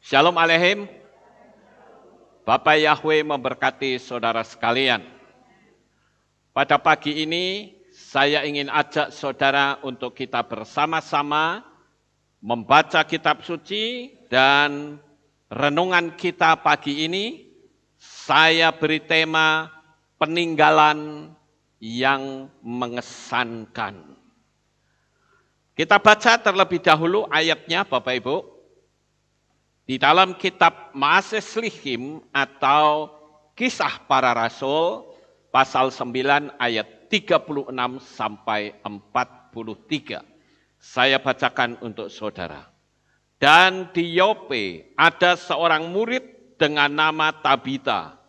Shalom Aleihim. Bapak Yahweh memberkati saudara sekalian. Pada pagi ini saya ingin ajak saudara untuk kita bersama-sama membaca kitab suci, dan renungan kita pagi ini saya beri tema peninggalan yang mengesankan. Kita baca terlebih dahulu ayatnya Bapak Ibu. Di dalam kitab Maaseslihim atau Kisah Para Rasul pasal 9 ayat 36 sampai 43. Saya bacakan untuk saudara. Dan di Yope ada seorang murid dengan nama Tabita,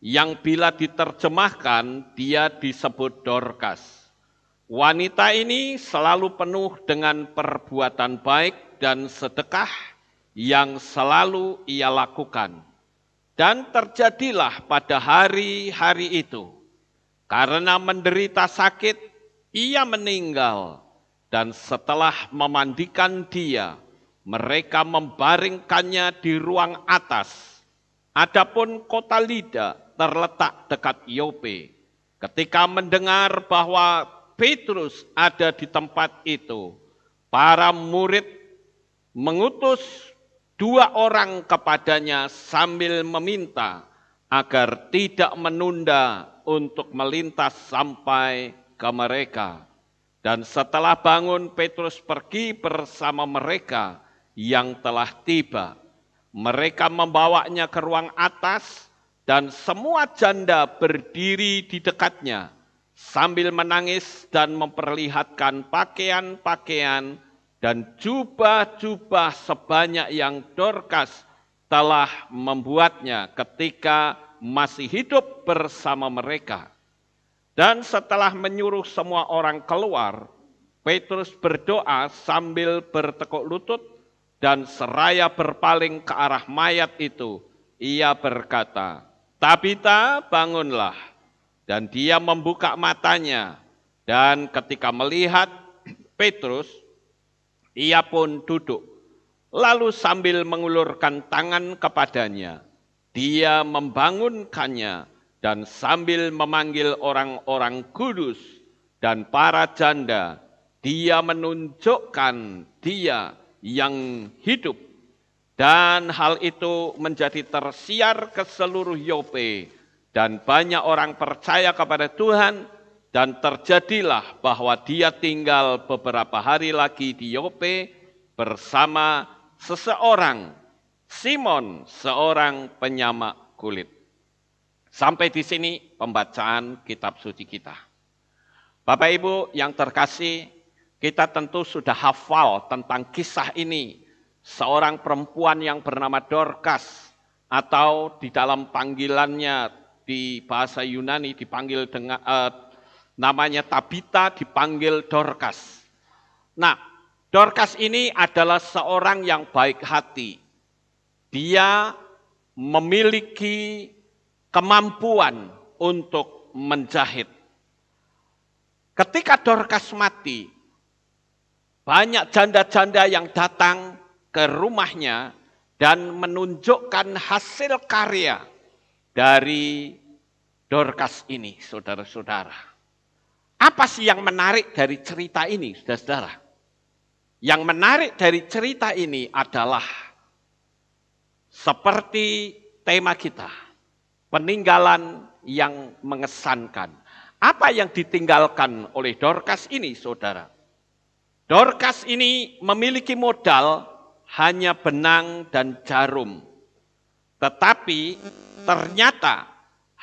yang bila diterjemahkan dia disebut Dorkas. Wanita ini selalu penuh dengan perbuatan baik dan sedekah yang selalu ia lakukan. Dan terjadilah pada hari-hari itu, karena menderita sakit, ia meninggal. Dan setelah memandikan dia, mereka membaringkannya di ruang atas. Adapun kota Lida terletak dekat Yope. Ketika mendengar bahwa Petrus ada di tempat itu, para murid mengutus 2 orang kepadanya sambil meminta agar tidak menunda untuk melintas sampai ke mereka. Dan setelah bangun, Petrus pergi bersama mereka yang telah tiba. Mereka membawanya ke ruang atas, dan semua janda berdiri di dekatnya sambil menangis dan memperlihatkan pakaian-pakaian dan jubah-jubah sebanyak yang Dorkas telah membuatnya ketika masih hidup bersama mereka. Dan setelah menyuruh semua orang keluar, Petrus berdoa sambil bertekuk lutut, dan seraya berpaling ke arah mayat itu, ia berkata, "Tabita, bangunlah." Dan dia membuka matanya, dan ketika melihat Petrus, ia pun duduk. Lalu sambil mengulurkan tangan kepadanya, dia membangunkannya, dan sambil memanggil orang-orang kudus dan para janda, dia menunjukkan dia yang hidup. Dan hal itu menjadi tersiar ke seluruh Yope, dan banyak orang percaya kepada Tuhan. Dan terjadilah bahwa dia tinggal beberapa hari lagi di Yope bersama seseorang, Simon, seorang penyamak kulit. Sampai di sini pembacaan kitab suci kita. Bapak Ibu yang terkasih, kita tentu sudah hafal tentang kisah ini. Seorang perempuan yang bernama Dorkas, atau di dalam panggilannya di bahasa Yunani dipanggil dengan namanya Tabita, dipanggil Dorkas. Nah, Dorkas ini adalah seorang yang baik hati. Dia memiliki kemampuan untuk menjahit. Ketika Dorkas mati, banyak janda-janda yang datang ke rumahnya dan menunjukkan hasil karya dari Dorkas ini, saudara-saudara. Apa sih yang menarik dari cerita ini, saudara-saudara? Yang menarik dari cerita ini adalah seperti tema kita, peninggalan yang mengesankan. Apa yang ditinggalkan oleh Dorkas ini, saudara? Dorkas ini memiliki modal hanya benang dan jarum. Tetapi ternyata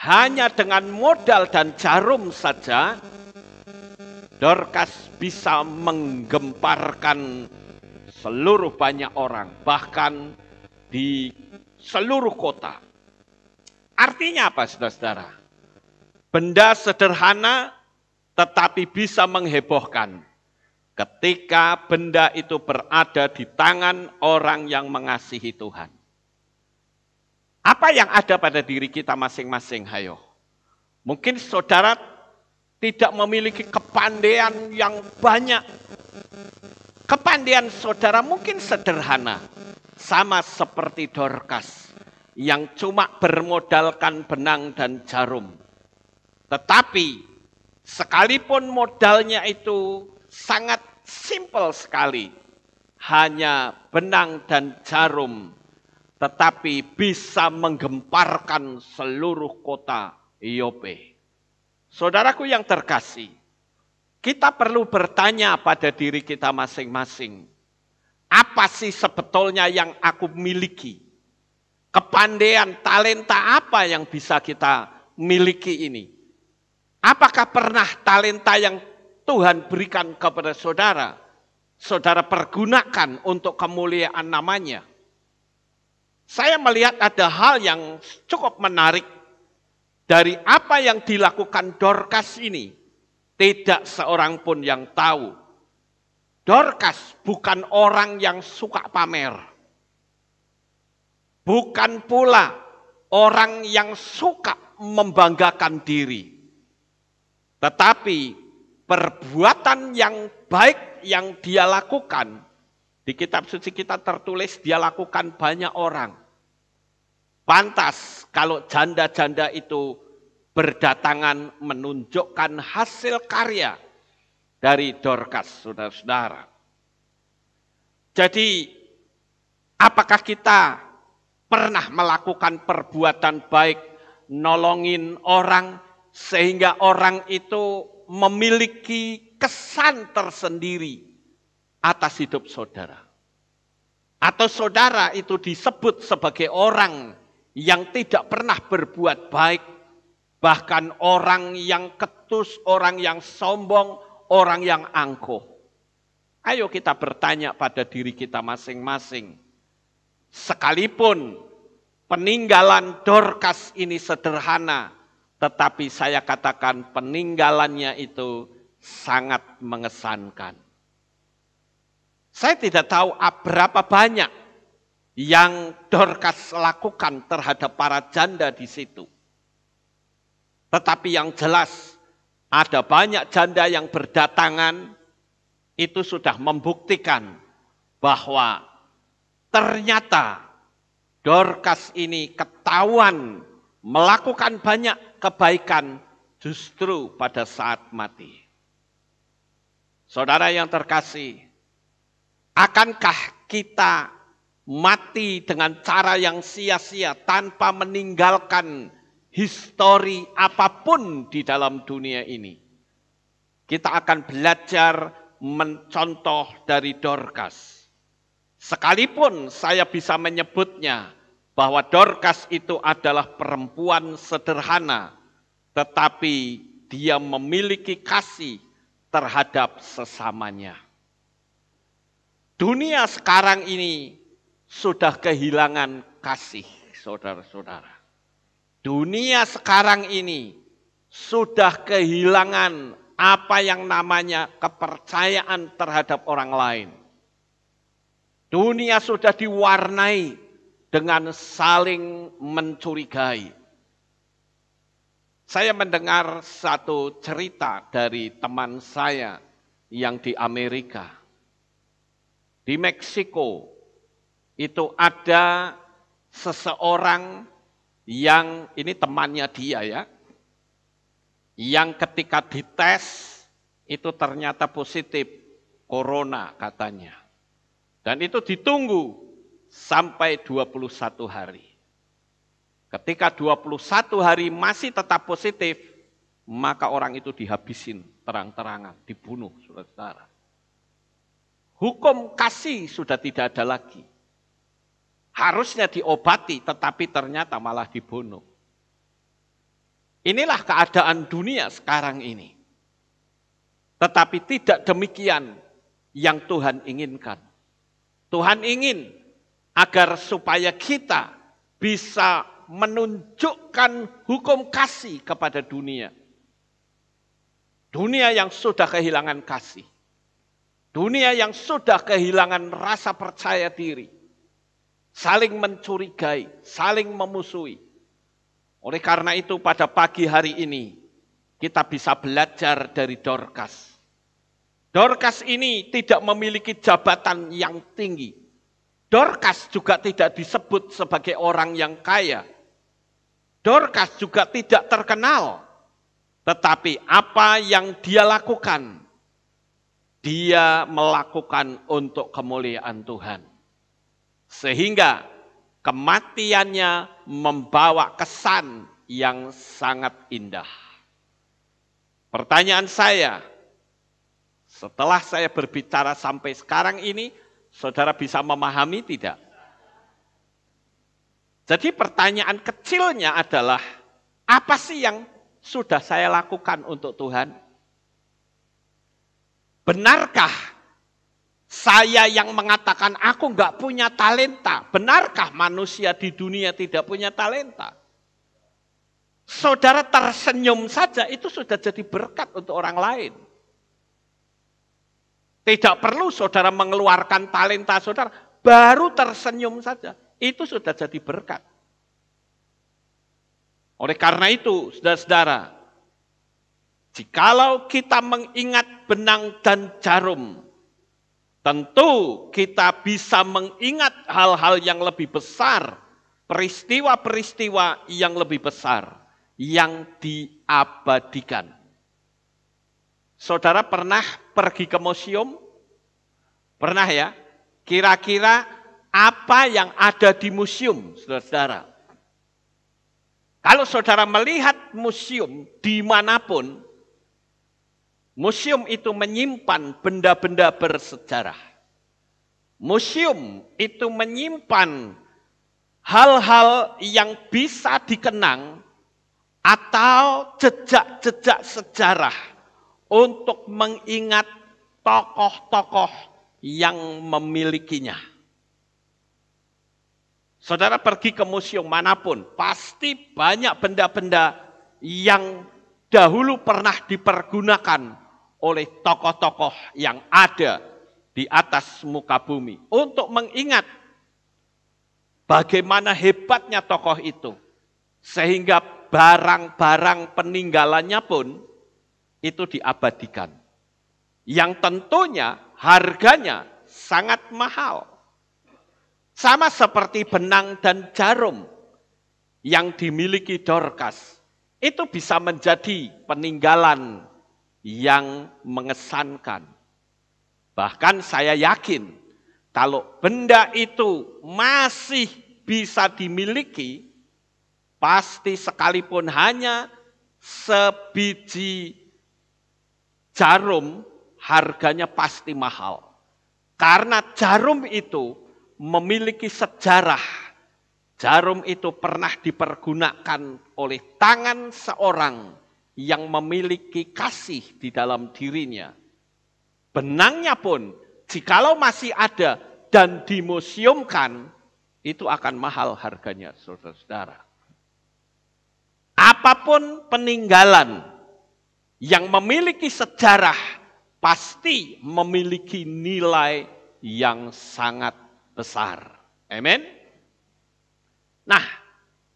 hanya dengan modal dan jarum saja, Dorkas bisa menggemparkan seluruh banyak orang, bahkan di seluruh kota. Artinya apa, saudara-saudara? Benda sederhana tetapi bisa menghebohkan ketika benda itu berada di tangan orang yang mengasihi Tuhan. Apa yang ada pada diri kita masing-masing, hayo? Mungkin saudara tidak memiliki kepandaian yang banyak. Kepandaian saudara mungkin sederhana. sama seperti Dorcas yang cuma bermodalkan benang dan jarum. Tetapi sekalipun modalnya itu sangat simpel sekali, hanya benang dan jarum, tetapi bisa menggemparkan seluruh kota Yope. Saudaraku yang terkasih, kita perlu bertanya pada diri kita masing-masing, apa sih sebetulnya yang aku miliki? Kepandaian, talenta apa yang bisa kita miliki ini? Apakah pernah talenta yang Tuhan berikan kepada saudara, saudara pergunakan untuk kemuliaan namanya? Saya melihat ada hal yang cukup menarik dari apa yang dilakukan Dorcas ini. Tidak seorang pun yang tahu. Dorcas bukan orang yang suka pamer. Bukan pula orang yang suka membanggakan diri. Tetapi perbuatan yang baik yang dia lakukan, di kitab suci kita tertulis dia lakukan banyak orang. Pantas kalau janda-janda itu berdatangan menunjukkan hasil karya dari Dorcas, saudara-saudara. Jadi, apakah kita pernah melakukan perbuatan baik, nolongin orang, sehingga orang itu memiliki kesan tersendiri atas hidup saudara? Atau saudara itu disebut sebagai orang yang tidak pernah berbuat baik, bahkan orang yang ketus, orang yang sombong, orang yang angkuh. Ayo kita bertanya pada diri kita masing-masing. Sekalipun peninggalan Dorcas ini sederhana, tetapi saya katakan peninggalannya itu sangat mengesankan. Saya tidak tahu berapa banyak yang Dorcas lakukan terhadap para janda di situ. Tetapi yang jelas ada banyak janda yang berdatangan, itu sudah membuktikan bahwa ternyata Dorcas ini ketahuan melakukan banyak kebaikan justru pada saat mati. Saudara yang terkasih, akankah kita mati dengan cara yang sia-sia tanpa meninggalkan histori apapun di dalam dunia ini? Kita akan belajar mencontoh dari Dorcas. Sekalipun saya bisa menyebutnya bahwa Dorcas itu adalah perempuan sederhana, tetapi dia memiliki kasih terhadap sesamanya. Dunia sekarang ini sudah kehilangan kasih, saudara-saudara. Dunia sekarang ini sudah kehilangan apa yang namanya kepercayaan terhadap orang lain. Dunia sudah diwarnai dengan saling mencurigai. Saya mendengar satu cerita dari teman saya yang di Amerika. Di Meksiko itu ada seseorang yang ini temannya dia ya, yang ketika dites itu ternyata positif corona katanya. Dan itu ditunggu sampai 21 hari. Ketika 21 hari masih tetap positif, maka orang itu dihabisin terang-terangan, dibunuh, saudara-saudara. Hukum kasih sudah tidak ada lagi. Harusnya diobati, tetapi ternyata malah dibunuh. Inilah keadaan dunia sekarang ini. Tetapi tidak demikian yang Tuhan inginkan. Tuhan ingin agar supaya kita bisa menunjukkan hukum kasih kepada dunia. Dunia yang sudah kehilangan kasih. Dunia yang sudah kehilangan rasa percaya diri. Saling mencurigai, saling memusuhi. Oleh karena itu pada pagi hari ini kita bisa belajar dari Dorcas. Dorcas ini tidak memiliki jabatan yang tinggi. Dorcas juga tidak disebut sebagai orang yang kaya. Dorcas juga tidak terkenal. Tetapi apa yang dia lakukan, dia melakukan untuk kemuliaan Tuhan. Sehingga kematiannya membawa kesan yang sangat indah. Pertanyaan saya, setelah saya berbicara sampai sekarang ini, saudara bisa memahami tidak? Jadi pertanyaan kecilnya adalah, apa sih yang sudah saya lakukan untuk Tuhan? Benarkah saya yang mengatakan aku enggak punya talenta? Benarkah manusia di dunia tidak punya talenta? Saudara tersenyum saja itu sudah jadi berkat untuk orang lain. Tidak perlu saudara mengeluarkan talenta saudara, baru tersenyum saja, itu sudah jadi berkat. Oleh karena itu, saudara-saudara, jikalau kita mengingat benang dan jarum, tentu kita bisa mengingat hal-hal yang lebih besar, peristiwa-peristiwa yang lebih besar, yang diabadikan. Saudara pernah pergi ke museum? Pernah ya? Kira-kira apa yang ada di museum, saudara-saudara? Kalau saudara melihat museum dimanapun, museum itu menyimpan benda-benda bersejarah. Museum itu menyimpan hal-hal yang bisa dikenang atau jejak-jejak sejarah untuk mengingat tokoh-tokoh yang memilikinya. Saudara pergi ke museum manapun, pasti banyak benda-benda yang dahulu pernah dipergunakan oleh tokoh-tokoh yang ada di atas muka bumi. Untuk mengingat bagaimana hebatnya tokoh itu. Sehingga barang-barang peninggalannya pun itu diabadikan. Yang tentunya harganya sangat mahal. Sama seperti benang dan jarum yang dimiliki Dorcas. Itu bisa menjadi peninggalan yang mengesankan. Bahkan saya yakin kalau benda itu masih bisa dimiliki, pasti sekalipun hanya sebiji jarum, harganya pasti mahal. Karena jarum itu memiliki sejarah. Jarum itu pernah dipergunakan oleh tangan seorang yang memiliki kasih di dalam dirinya. Benangnya pun, jikalau masih ada dan dimuseumkan, itu akan mahal harganya, saudara-saudara. Apapun peninggalan yang memiliki sejarah pasti memiliki nilai yang sangat besar. Amin. Nah,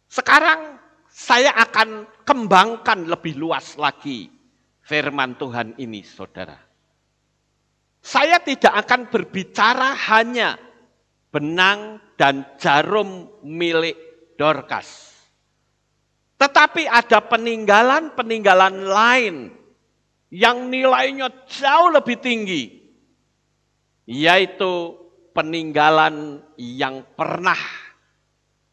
sekarang saya akan kembangkan lebih luas lagi firman Tuhan ini, saudara. Saya tidak akan berbicara hanya benang dan jarum milik Dorcas. Tetapi ada peninggalan-peninggalan lain yang nilainya jauh lebih tinggi, yaitu peninggalan yang pernah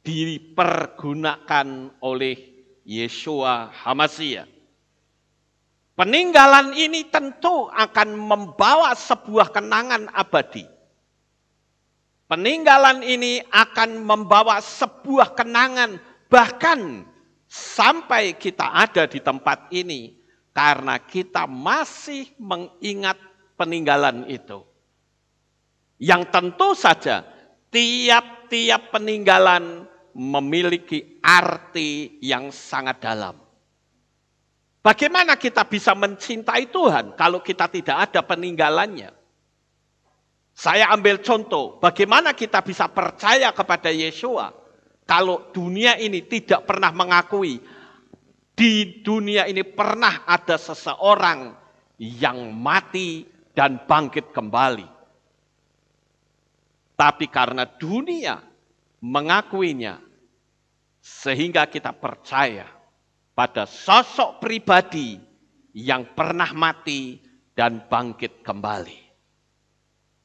dipergunakan oleh Yeshua HaMashiach. Peninggalan ini tentu akan membawa sebuah kenangan abadi. Peninggalan ini akan membawa sebuah kenangan bahkan sampai kita ada di tempat ini karena kita masih mengingat peninggalan itu. Yang tentu saja tiap-tiap peninggalan memiliki arti yang sangat dalam. Bagaimana kita bisa mencintai Tuhan kalau kita tidak ada peninggalannya? Saya ambil contoh, bagaimana kita bisa percaya kepada Yeshua kalau dunia ini tidak pernah mengakui di dunia ini pernah ada seseorang yang mati dan bangkit kembali. tapi karena dunia mengakuinya, sehingga kita percaya pada sosok pribadi yang pernah mati dan bangkit kembali.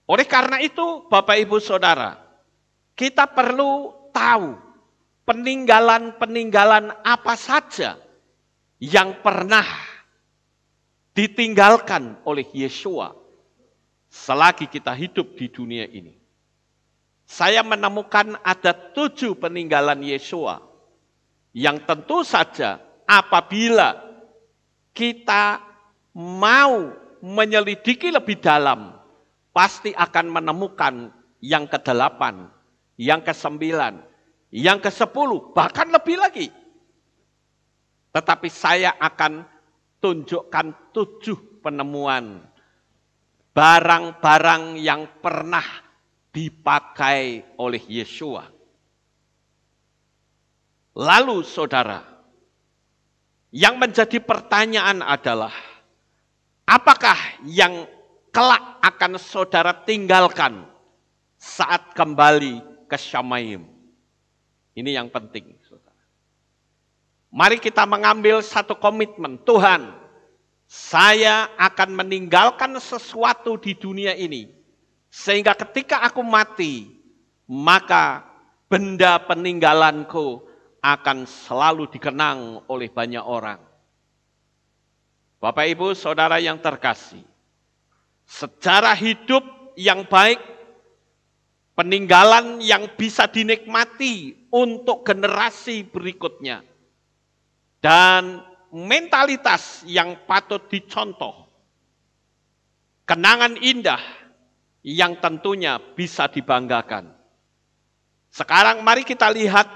Oleh karena itu, Bapak Ibu Saudara, kita perlu tahu peninggalan-peninggalan apa saja yang pernah ditinggalkan oleh Yesua selagi kita hidup di dunia ini. Saya menemukan ada 7 peninggalan Yesua yang tentu saja apabila kita mau menyelidiki lebih dalam, pasti akan menemukan yang ke-8, yang ke-9, yang ke-10, bahkan lebih lagi. Tetapi saya akan tunjukkan 7 penemuan barang-barang yang pernah dipakai oleh Yesua. Lalu saudara, yang menjadi pertanyaan adalah, apakah yang kelak akan saudara tinggalkan saat kembali ke Syamaim? Ini yang penting, saudara. Mari kita mengambil satu komitmen, Tuhan, saya akan meninggalkan sesuatu di dunia ini, sehingga ketika aku mati, maka benda peninggalanku akan selalu dikenang oleh banyak orang. Bapak Ibu Saudara yang terkasih, sejarah hidup yang baik, peninggalan yang bisa dinikmati untuk generasi berikutnya, dan mentalitas yang patut dicontoh, kenangan indah yang tentunya bisa dibanggakan. Sekarang mari kita lihat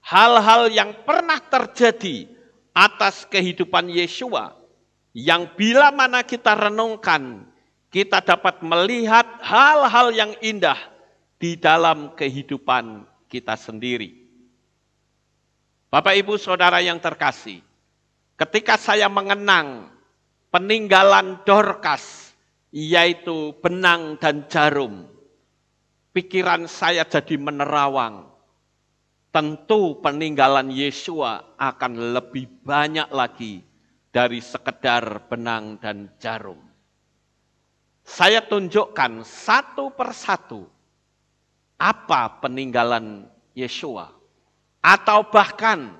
hal-hal yang pernah terjadi atas kehidupan Yesua, yang bila mana kita renungkan, kita dapat melihat hal-hal yang indah di dalam kehidupan kita sendiri. Bapak Ibu Saudara yang terkasih, ketika saya mengenang peninggalan Dorcas, yaitu benang dan jarum, pikiran saya jadi menerawang. Tentu peninggalan Yesua akan lebih banyak lagi dari sekedar benang dan jarum. Saya tunjukkan satu persatu apa peninggalan Yesua, atau bahkan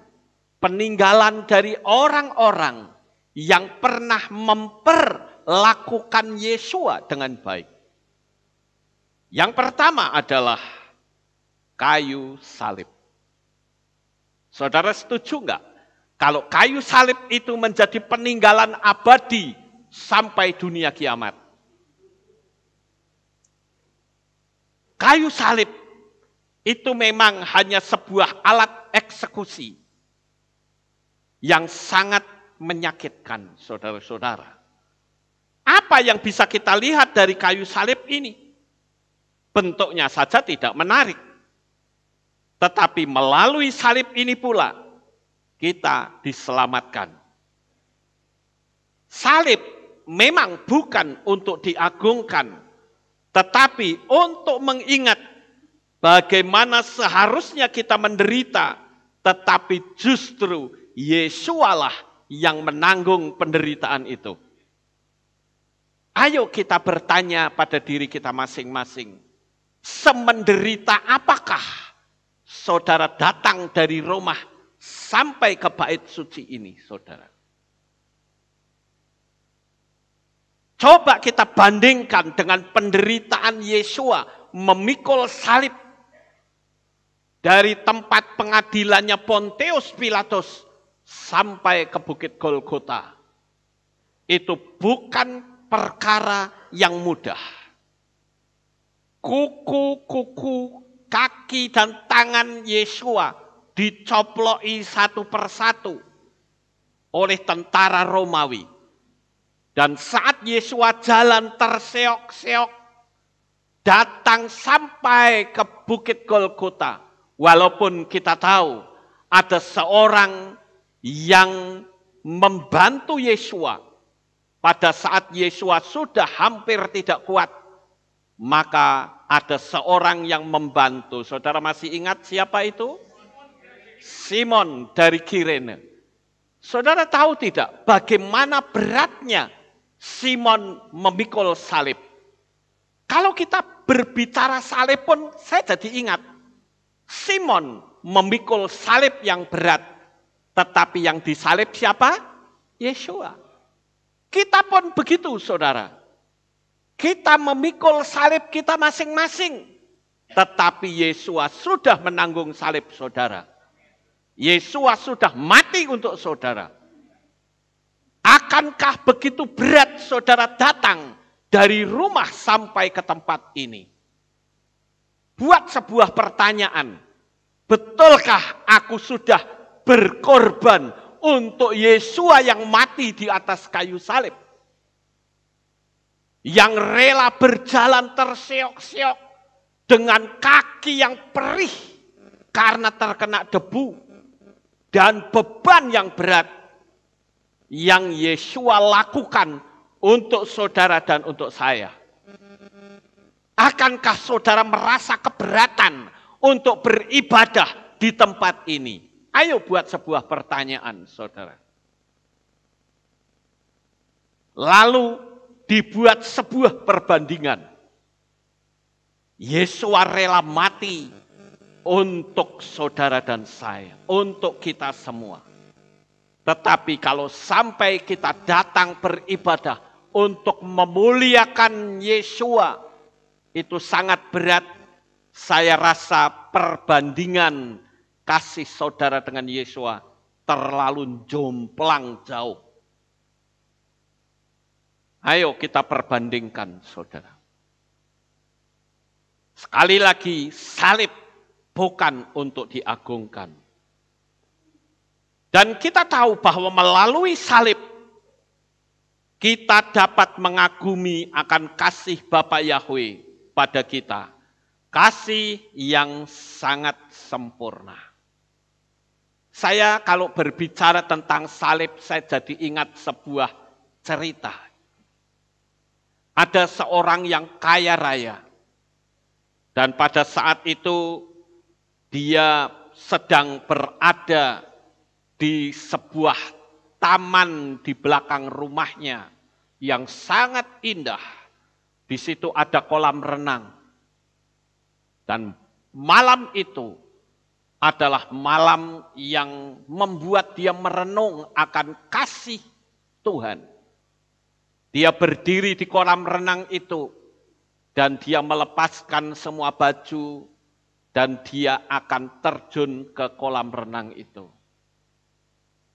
peninggalan dari orang-orang yang pernah memperlakukan Yesua dengan baik. Yang pertama adalah kayu salib. Saudara setuju enggak? Kalau kayu salib itu menjadi peninggalan abadi sampai dunia kiamat. Kayu salib itu memang hanya sebuah alat eksekusi yang sangat menyakitkan, saudara-saudara. Apa yang bisa kita lihat dari kayu salib ini? Bentuknya saja tidak menarik. Tetapi melalui salib ini pula kita diselamatkan. Salib memang bukan untuk diagungkan, tetapi untuk mengingat bagaimana seharusnya kita menderita, tetapi justru Yesualah yang menanggung penderitaan itu. Ayo kita bertanya pada diri kita masing-masing, semenderita apakah saudara datang dari rumah sampai ke bait suci ini, saudara? Coba kita bandingkan dengan penderitaan Yesua memikul salib dari tempat pengadilannya Pontius Pilatus sampai ke Bukit Golgota. Itu bukan perkara yang mudah. Kuku-kuku, kaki dan tangan Yesua dicoploki satu persatu oleh tentara Romawi. Dan saat Yesua jalan terseok-seok, datang sampai ke Bukit Golgota. Walaupun kita tahu ada seorang yang membantu Yesua. Pada saat Yesua sudah hampir tidak kuat, maka ada seorang yang membantu. Saudara masih ingat siapa itu? Simon dari Kirene. Saudara tahu tidak bagaimana beratnya Simon memikul salib? Kalau kita berbicara salib pun saya jadi ingat. Simon memikul salib yang berat. Tetapi yang disalib siapa? Yesua. Kita pun begitu saudara. Kita memikul salib kita masing-masing. Tetapi Yesua sudah menanggung salib saudara. Yesua sudah mati untuk saudara. Akankah begitu berat saudara datang dari rumah sampai ke tempat ini? Buat sebuah pertanyaan. Betulkah aku sudah berkorban untuk Yesua yang mati di atas kayu salib? Yang rela berjalan terseok-seok dengan kaki yang perih karena terkena debu dan beban yang berat yang Yesua lakukan untuk saudara dan untuk saya. Akankah saudara merasa keberatan untuk beribadah di tempat ini? Ayo buat sebuah pertanyaan, saudara. Lalu dibuat sebuah perbandingan. Yesua rela mati untuk saudara dan saya, untuk kita semua. Tetapi kalau sampai kita datang beribadah untuk memuliakan Yesua, itu sangat berat. Saya rasa perbandingan kasih saudara dengan Yesua terlalu jomplang jauh. Ayo kita perbandingkan saudara. Sekali lagi salib bukan untuk diagungkan. Dan kita tahu bahwa melalui salib kita dapat mengagumi akan kasih Bapa Yahweh pada kita. Kasih yang sangat sempurna. Saya kalau berbicara tentang salib, saya jadi ingat sebuah cerita. Ada seorang yang kaya raya. Dan pada saat itu dia sedang berada di sebuah taman di belakang rumahnya yang sangat indah. Di situ ada kolam renang. Dan malam itu adalah malam yang membuat dia merenung akan kasih Tuhan. Dia berdiri di kolam renang itu dan dia melepaskan semua baju dan dia akan terjun ke kolam renang itu.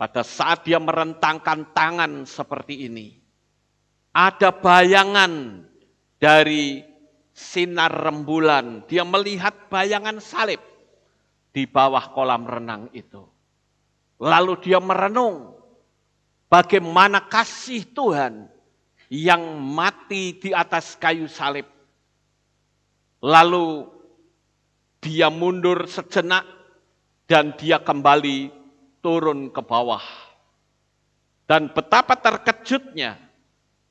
Pada saat dia merentangkan tangan seperti ini, ada bayangan dari sinar rembulan. Dia melihat bayangan salib di bawah kolam renang itu. Lalu dia merenung bagaimana kasih Tuhan yang mati di atas kayu salib. Lalu dia mundur sejenak dan dia kembali turun ke bawah. Dan betapa terkejutnya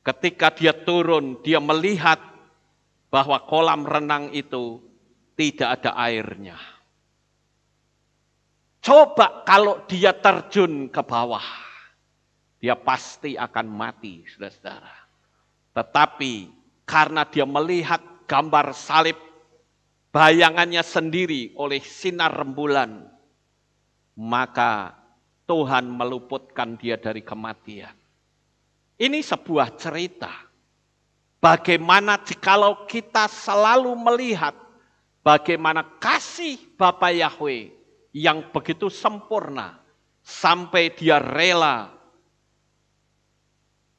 ketika dia turun, dia melihat bahwa kolam renang itu tidak ada airnya. Coba kalau dia terjun ke bawah, dia pasti akan mati, saudara-saudara. Tetapi karena dia melihat gambar salib, bayangannya sendiri oleh sinar rembulan, maka Tuhan meluputkan dia dari kematian. Ini sebuah cerita. Bagaimana jikalau kita selalu melihat bagaimana kasih Bapa Yahweh yang begitu sempurna sampai dia rela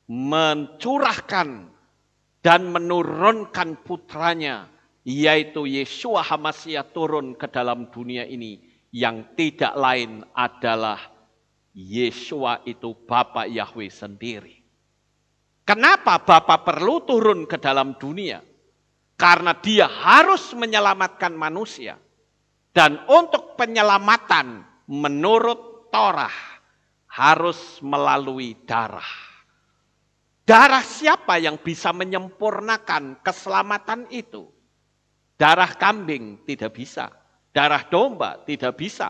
mencurahkan dan menurunkan putranya, yaitu Yeshua HaMashiach turun ke dalam dunia ini, yang tidak lain adalah Yeshua itu Bapa Yahweh sendiri. Kenapa Bapa perlu turun ke dalam dunia? Karena dia harus menyelamatkan manusia. Dan untuk penyelamatan menurut Torah harus melalui darah. Darah siapa yang bisa menyempurnakan keselamatan itu? Darah kambing tidak bisa. Darah domba tidak bisa.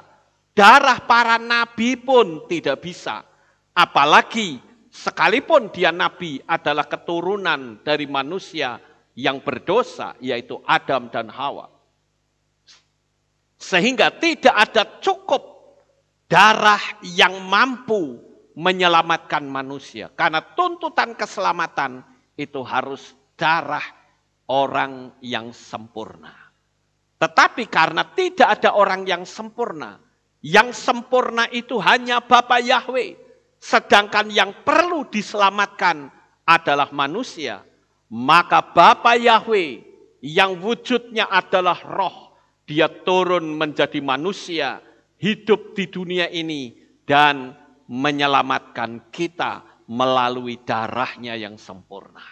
Darah para nabi pun tidak bisa. Apalagi sekalipun dia nabi adalah keturunan dari manusia yang berdosa, yaitu Adam dan Hawa. Sehingga tidak ada cukup darah yang mampu menyelamatkan manusia. Karena tuntutan keselamatan itu harus darah orang yang sempurna. Tetapi karena tidak ada orang yang sempurna itu hanya Bapa Yahweh. Sedangkan yang perlu diselamatkan adalah manusia. Maka Bapa Yahweh yang wujudnya adalah roh, dia turun menjadi manusia, hidup di dunia ini dan menyelamatkan kita melalui darahnya yang sempurna.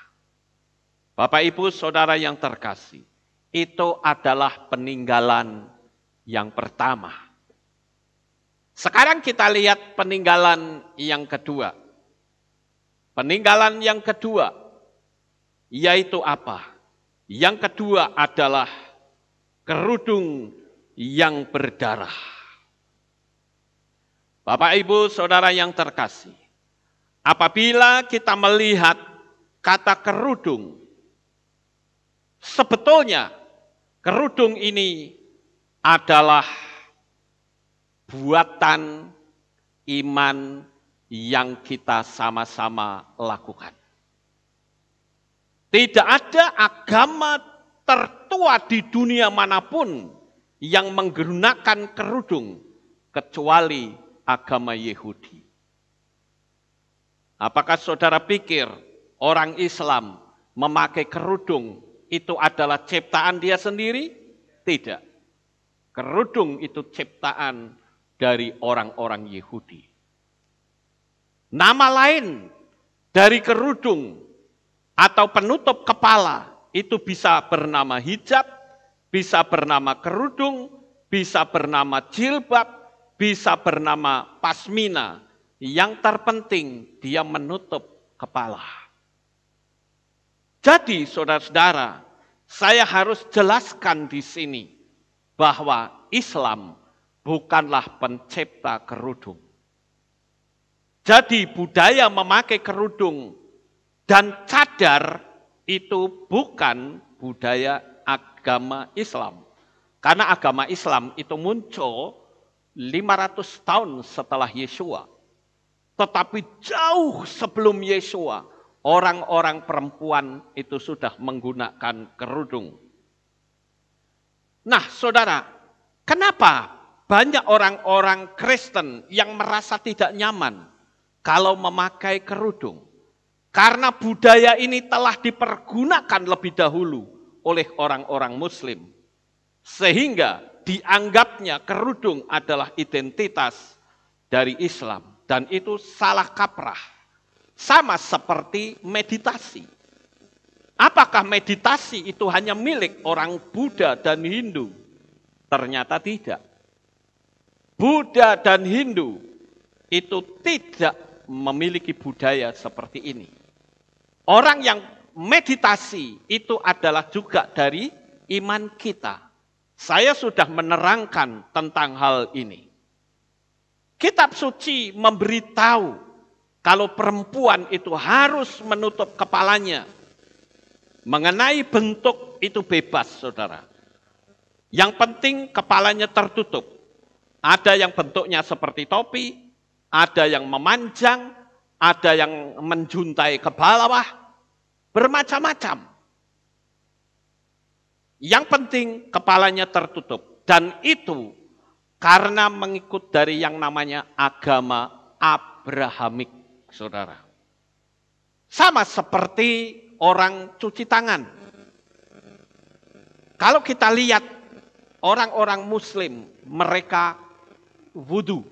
Bapak Ibu Saudara yang terkasih, itu adalah peninggalan yang pertama. Sekarang kita lihat peninggalan yang kedua. Peninggalan yang kedua, yaitu apa? Yang kedua adalah kerudung yang berdarah. Bapak Ibu Saudara yang terkasih, apabila kita melihat kata kerudung, sebetulnya kerudung ini adalah buatan iman yang kita sama-sama lakukan. Tidak ada agama tertua di dunia manapun yang menggunakan kerudung kecuali agama Yahudi. Apakah saudara pikir orang Islam memakai kerudung itu adalah ciptaan dia sendiri? Tidak. Kerudung itu ciptaan dari orang-orang Yahudi. Nama lain dari kerudung atau penutup kepala itu bisa bernama hijab, bisa bernama kerudung, bisa bernama jilbab, bisa bernama pasmina. Yang terpenting dia menutup kepala. Jadi saudara-saudara, saya harus jelaskan di sini bahwa Islam bukanlah pencipta kerudung. Jadi budaya memakai kerudung dan cadar itu bukan budaya agama Islam. Karena agama Islam itu muncul 500 tahun setelah Yesua. Tetapi jauh sebelum Yesua, orang-orang perempuan itu sudah menggunakan kerudung. Nah, saudara, kenapa banyak orang-orang Kristen yang merasa tidak nyaman kalau memakai kerudung? Karena budaya ini telah dipergunakan lebih dahulu oleh orang-orang Muslim. Sehingga dianggapnya kerudung adalah identitas dari Islam. Dan itu salah kaprah. Sama seperti meditasi. Apakah meditasi itu hanya milik orang Buddha dan Hindu? Ternyata tidak. Buddha dan Hindu itu tidak memiliki budaya seperti ini. Orang yang meditasi itu adalah juga dari iman kita. Saya sudah menerangkan tentang hal ini. Kitab suci memberitahu kalau perempuan itu harus menutup kepalanya. Mengenai bentuk itu bebas, saudara. Yang penting kepalanya tertutup. Ada yang bentuknya seperti topi, ada yang memanjang, ada yang menjuntai ke bawah, bermacam-macam. Yang penting kepalanya tertutup. Dan itu karena mengikut dari yang namanya agama Abrahamik, saudara. Sama seperti orang cuci tangan. Kalau kita lihat orang-orang Muslim, mereka wudu.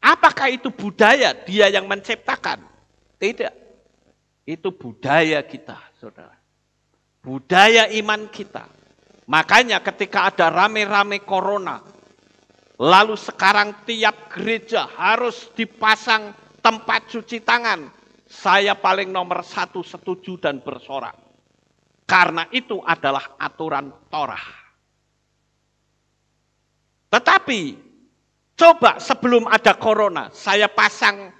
Apakah itu budaya dia yang menciptakan? Tidak. Itu budaya kita, saudara. Budaya iman kita. Makanya ketika ada rame-rame corona, lalu sekarang tiap gereja harus dipasang tempat cuci tangan. Saya paling nomor 1 setuju dan bersorak. Karena itu adalah aturan Torah. Tetapi coba sebelum ada corona, saya pasang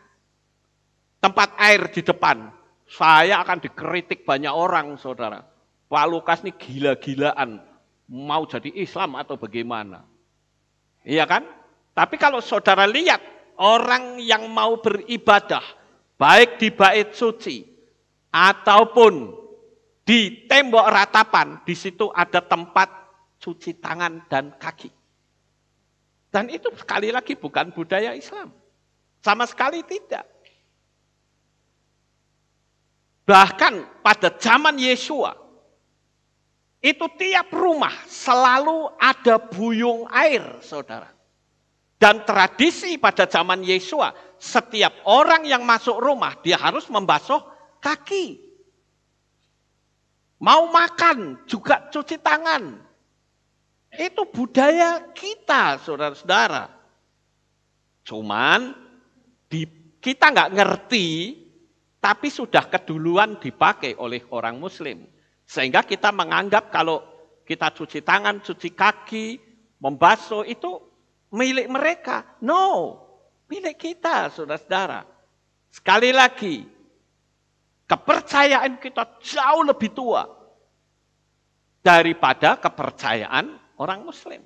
tempat air di depan. Saya akan dikritik banyak orang, saudara. Pak Lukas ini gila-gilaan. Mau jadi Islam atau bagaimana? Iya kan? Tapi kalau saudara lihat, orang yang mau beribadah, baik di bait suci, ataupun di tembok ratapan, di situ ada tempat cuci tangan dan kaki. Dan itu sekali lagi bukan budaya Islam. Sama sekali tidak. Bahkan pada zaman Yesua, itu tiap rumah selalu ada buyung air, saudara. Dan tradisi pada zaman Yesua, setiap orang yang masuk rumah, dia harus membasuh kaki. Mau makan juga cuci tangan. Itu budaya kita, saudara-saudara. Cuman kita nggak ngerti, tapi sudah keduluan dipakai oleh orang Muslim. Sehingga kita menganggap kalau kita cuci tangan, cuci kaki, membasuh itu milik mereka. No, milik kita, saudara-saudara. Sekali lagi, kepercayaan kita jauh lebih tua daripada kepercayaan orang Muslim.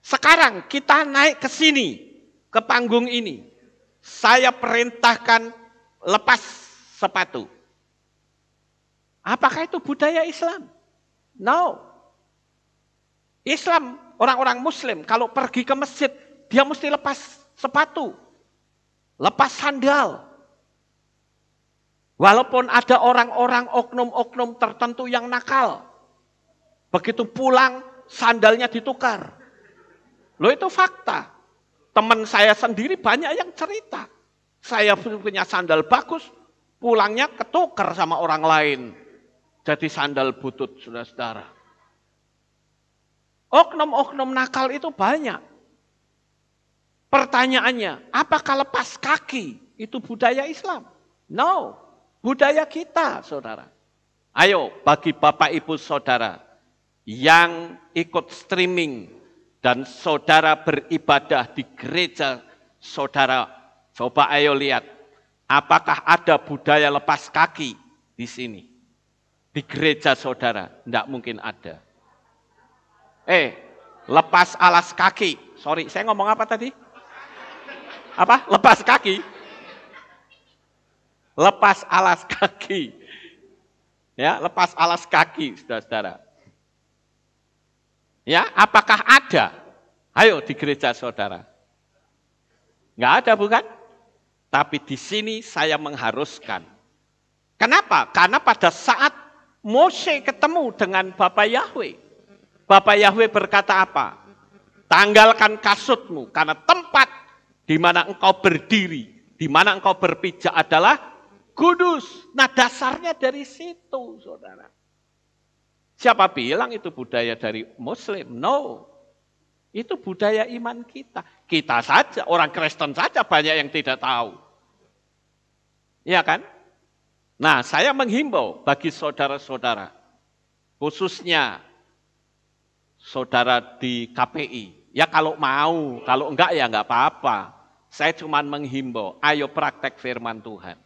Sekarang kita naik ke sini, ke panggung ini. Saya perintahkan lepas sepatu. Apakah itu budaya Islam? No. Islam, orang-orang Muslim, kalau pergi ke masjid, dia mesti lepas sepatu. Lepas sandal. Walaupun ada orang-orang oknum-oknum tertentu yang nakal. Begitu pulang, sandalnya ditukar. Loh itu fakta. Teman saya sendiri banyak yang cerita. Saya punya sandal bagus, pulangnya ketukar sama orang lain. Jadi sandal butut, saudara-saudara. Oknum-oknum nakal itu banyak. Pertanyaannya, apakah lepas kaki itu budaya Islam? No, budaya kita, saudara. Ayo, bagi Bapak Ibu Saudara yang ikut streaming dan saudara beribadah di gereja saudara, coba ayo lihat, apakah ada budaya lepas kaki di sini? Di gereja saudara, tidak mungkin ada. Lepas alas kaki. Sorry, saya ngomong apa tadi? Apa? Lepas kaki? Lepas alas kaki. Ya, lepas alas kaki, saudara-saudara. Ya, apakah ada? Ayo di gereja saudara. Enggak ada, bukan? Tapi di sini saya mengharuskan. Kenapa? Karena pada saat Mose ketemu dengan Bapak Yahweh, Bapak Yahweh berkata apa? Tanggalkan kasutmu, karena tempat di mana engkau berdiri, di mana engkau berpijak adalah kudus. Nah, dasarnya dari situ, saudara. Siapa bilang itu budaya dari Muslim? No. Itu budaya iman kita. Kita saja, orang Kristen saja banyak yang tidak tahu. Iya kan? Nah, saya menghimbau bagi saudara-saudara, khususnya saudara di KPI. Ya kalau mau, kalau enggak ya enggak apa-apa. Saya cuma menghimbau, ayo praktek firman Tuhan.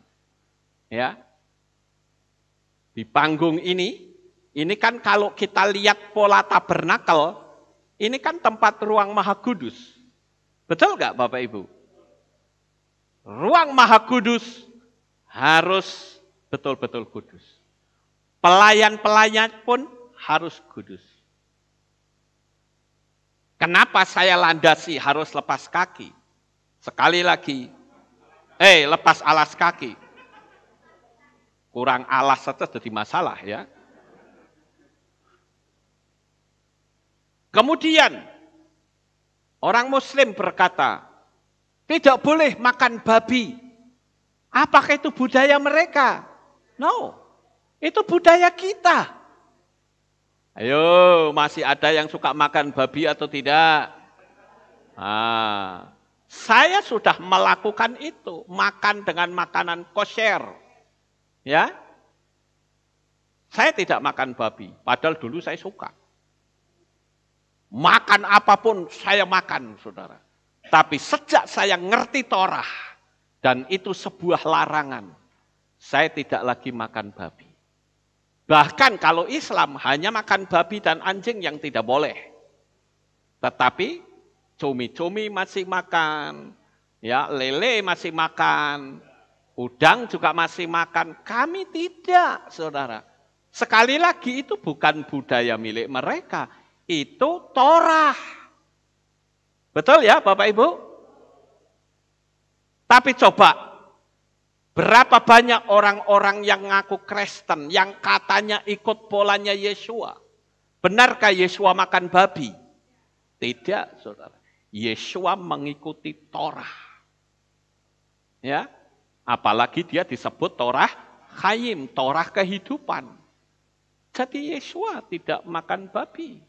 Ya. Di panggung ini kan kalau kita lihat pola tabernakel, ini kan tempat ruang Maha Kudus. Betul enggak Bapak Ibu? Ruang Maha Kudus harus betul-betul kudus. Pelayan-pelayan pun harus kudus. Kenapa saya landasi harus lepas kaki? Sekali lagi, lepas alas kaki. Kurang alas saja jadi masalah ya. Kemudian, orang Muslim berkata, tidak boleh makan babi. Apakah itu budaya mereka? No, itu budaya kita. Ayo, masih ada yang suka makan babi atau tidak? Saya sudah melakukan itu, makan dengan makanan kosher. Ya, saya tidak makan babi, padahal dulu saya suka. Makan apapun saya makan, saudara. Tapi sejak saya ngerti Torah, dan itu sebuah larangan, saya tidak lagi makan babi. Bahkan kalau Islam hanya makan babi dan anjing yang tidak boleh. Tetapi cumi-cumi masih makan, ya lele masih makan, udang juga masih makan. Kami tidak, saudara. Sekali lagi itu bukan budaya milik mereka, itu Torah. Betul ya Bapak Ibu? Tapi coba, berapa banyak orang-orang yang ngaku Kristen, yang katanya ikut polanya Yesua? Benarkah Yesua makan babi? Tidak, saudara. Yesua mengikuti Torah. Ya, apalagi dia disebut Torah Chaim, Torah kehidupan. Jadi Yesua tidak makan babi.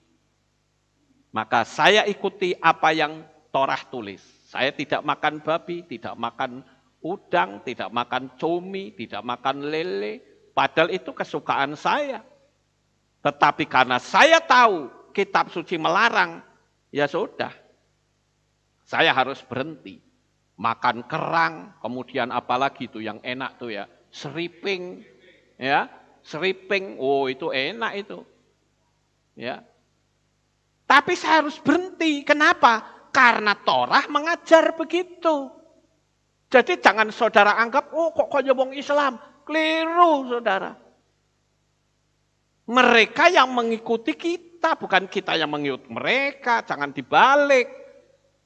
Maka saya ikuti apa yang Torah tulis. Saya tidak makan babi, tidak makan udang, tidak makan cumi, tidak makan lele. Padahal itu kesukaan saya. Tetapi karena saya tahu kitab suci melarang, ya sudah. Saya harus berhenti. Makan kerang, kemudian apalagi itu yang enak tuh ya. Seriping, ya. Seriping, oh itu enak itu. Ya. Tapi saya harus berhenti. Kenapa? Karena Torah mengajar begitu. Jadi jangan saudara anggap, oh kok kaya wong Islam. Keliru saudara. Mereka yang mengikuti kita, bukan kita yang mengikuti mereka. Jangan dibalik.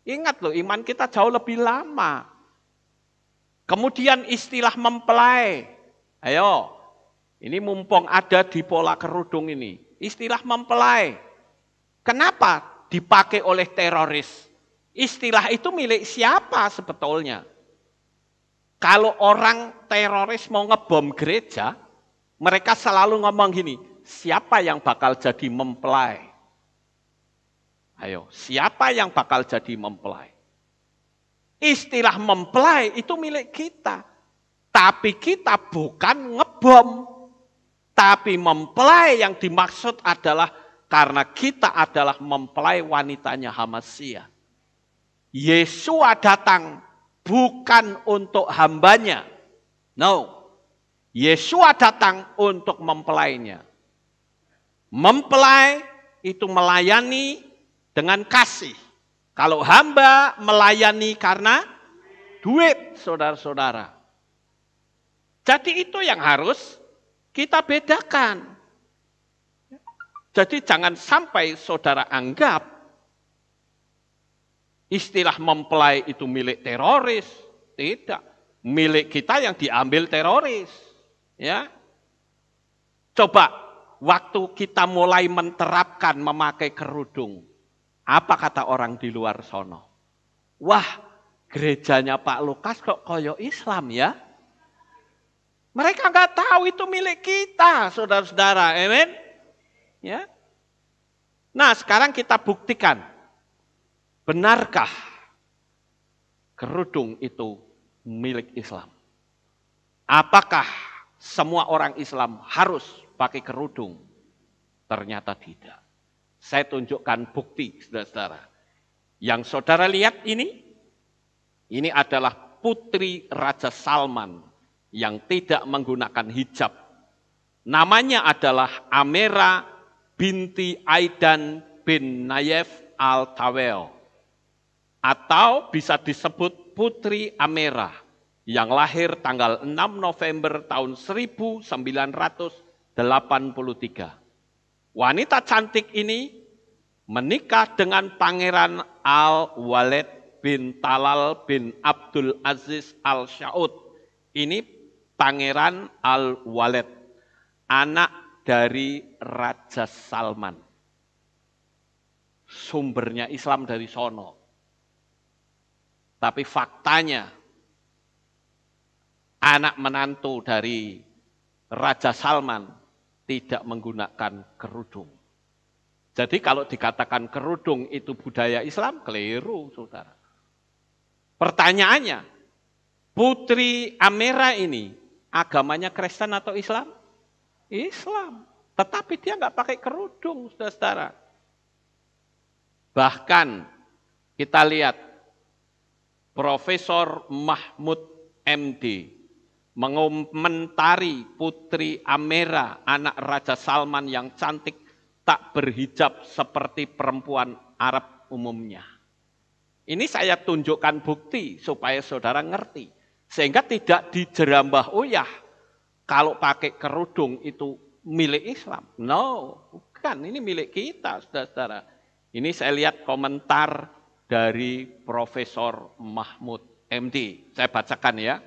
Ingat loh, iman kita jauh lebih lama. Kemudian istilah mempelai. Ayo, ini mumpung ada di pola kerudung ini. Istilah mempelai. Kenapa dipakai oleh teroris? Istilah itu milik siapa sebetulnya? Kalau orang teroris mau ngebom gereja, mereka selalu ngomong gini, siapa yang bakal jadi mempelai? Ayo, siapa yang bakal jadi mempelai? Istilah mempelai itu milik kita. Tapi kita bukan ngebom. Tapi mempelai yang dimaksud adalah karena kita adalah mempelai wanitanya Hamasya. Yesua datang bukan untuk hambanya. No. Yesua datang untuk mempelainya. Mempelai itu melayani dengan kasih. Kalau hamba melayani karena duit, saudara-saudara. Jadi itu yang harus kita bedakan. Jadi jangan sampai saudara anggap istilah mempelai itu milik teroris. Tidak. Milik kita yang diambil teroris. Ya. Coba waktu kita mulai menerapkan memakai kerudung. Apa kata orang di luar sono? Wah, gerejanya Pak Lukas kok koyo Islam ya? Mereka nggak tahu itu milik kita, saudara-saudara. Amin. Ya. Nah, sekarang kita buktikan. Benarkah kerudung itu milik Islam? Apakah semua orang Islam harus pakai kerudung? Ternyata tidak. Saya tunjukkan bukti, saudara-saudara. Yang saudara lihat ini adalah putri Raja Salman yang tidak menggunakan hijab. Namanya adalah Amera binti Aidan bin Nayef al-Tawel. Atau bisa disebut Putri Amera yang lahir tanggal 6 November tahun 1983. Wanita cantik ini menikah dengan Pangeran Al-Walid bin Talal bin Abdul Aziz Al-Saud. Ini Pangeran Al-Walid, anak dari Raja Salman. Sumbernya Islam dari sono. Tapi faktanya, anak menantu dari Raja Salman tidak menggunakan kerudung. Jadi kalau dikatakan kerudung itu budaya Islam, keliru, saudara. Pertanyaannya, Putri Amera ini agamanya Kristen atau Islam? Islam. Tetapi dia nggak pakai kerudung, saudara-saudara. Bahkan kita lihat Profesor Mahmud MD mengomentari Putri Amera, anak Raja Salman yang cantik, tak berhijab seperti perempuan Arab umumnya. Ini saya tunjukkan bukti supaya saudara ngerti. Sehingga tidak dijerambah, oh ya, kalau pakai kerudung itu milik Islam. No, bukan, ini milik kita, saudara-saudara. Ini saya lihat komentar dari Profesor Mahmud MD. Saya bacakan ya.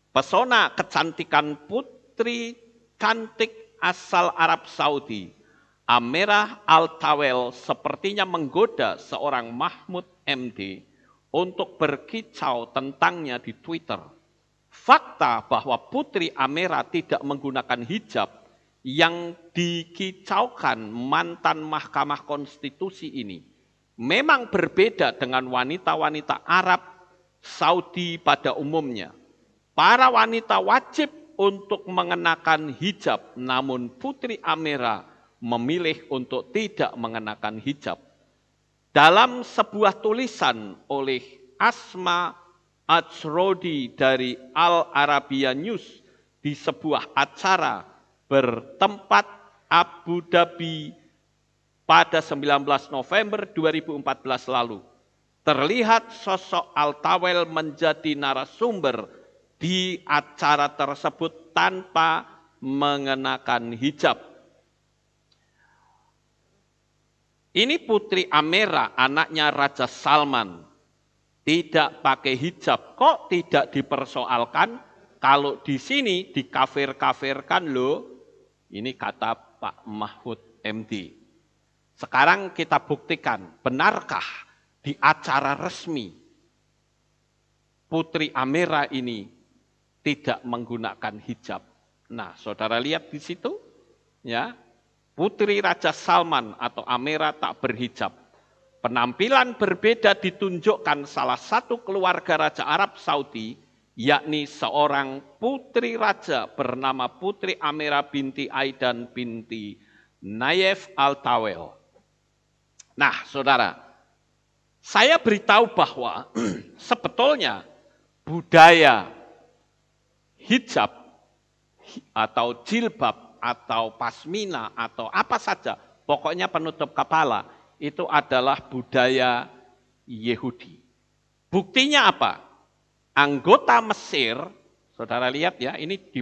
Pesona kecantikan putri cantik asal Arab Saudi, Amera Al-Tawel, sepertinya menggoda seorang Mahmud MD untuk berkicau tentangnya di Twitter. Fakta bahwa Putri Amera tidak menggunakan hijab yang dikicaukan mantan Mahkamah Konstitusi ini memang berbeda dengan wanita-wanita Arab Saudi pada umumnya. Para wanita wajib untuk mengenakan hijab, namun Putri Amera memilih untuk tidak mengenakan hijab. Dalam sebuah tulisan oleh Asma Ajrodi dari Al Arabiya News di sebuah acara bertempat Abu Dhabi pada 19 November 2014 lalu, terlihat sosok Al-Tawel menjadi narasumber di acara tersebut tanpa mengenakan hijab. Ini Putri Amera, anaknya Raja Salman, tidak pakai hijab. Kok tidak dipersoalkan? Kalau di sini dikafir-kafirkan loh. Ini kata Pak Mahfud MD. Sekarang kita buktikan, benarkah di acara resmi Putri Amera ini tidak menggunakan hijab? Nah, saudara lihat di situ, ya, Putri Raja Salman atau Amera tak berhijab. Penampilan berbeda ditunjukkan salah satu keluarga Raja Arab Saudi, yakni seorang putri raja bernama Putri Amera binti Aidan binti Nayef Al-Tawel. Nah, saudara, saya beritahu bahwa sebetulnya budaya hijab atau jilbab atau pasmina atau apa saja, pokoknya penutup kepala, itu adalah budaya Yahudi. Buktinya apa? Anggota Mesir, saudara lihat ya, ini di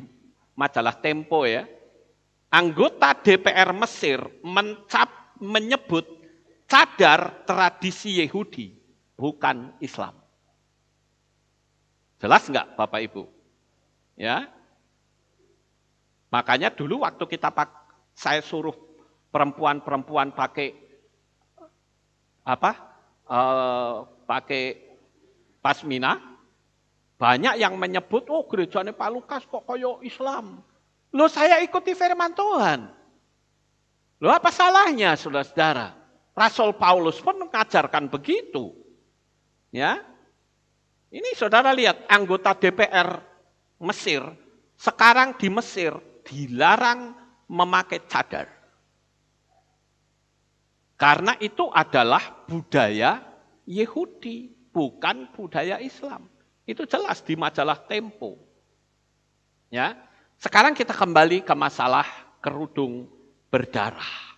majalah Tempo ya, anggota DPR Mesir menyebut cadar tradisi Yahudi, bukan Islam. Jelas enggak Bapak Ibu? Ya. Makanya dulu waktu saya suruh perempuan-perempuan pakai pakai pasmina, banyak yang menyebut, oh gerejanya Pak Lukas kok koyo Islam. Loh saya ikuti firman Tuhan. Loh apa salahnya saudara-saudara? Rasul Paulus pun mengajarkan begitu. Ya. Ini saudara lihat anggota DPR Mesir, sekarang di Mesir dilarang memakai cadar. Karena itu adalah budaya Yahudi, bukan budaya Islam. Itu jelas di majalah Tempo. Ya. Sekarang kita kembali ke masalah kerudung berdarah.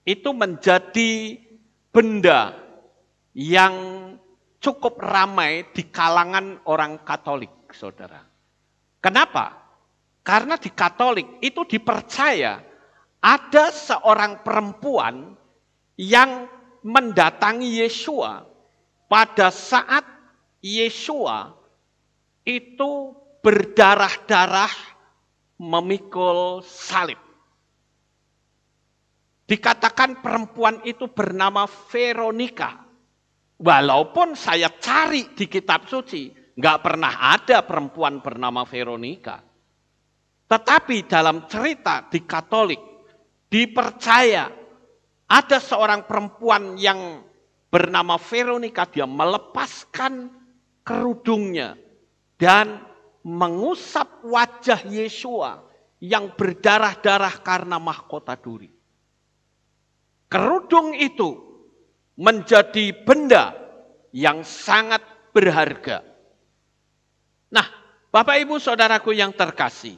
Itu menjadi benda yang cukup ramai di kalangan orang Katolik, saudara. Kenapa? Karena di Katolik itu dipercaya ada seorang perempuan yang mendatangi Yesua pada saat Yesua itu berdarah-darah memikul salib. Dikatakan perempuan itu bernama Veronica. Walaupun saya cari di kitab suci, nggak pernah ada perempuan bernama Veronica. Tetapi dalam cerita di Katolik, dipercaya ada seorang perempuan yang bernama Veronica, dia melepaskan kerudungnya dan mengusap wajah Yesua yang berdarah-darah karena mahkota duri. Kerudung itu menjadi benda yang sangat berharga. Nah, Bapak Ibu Saudaraku yang terkasih,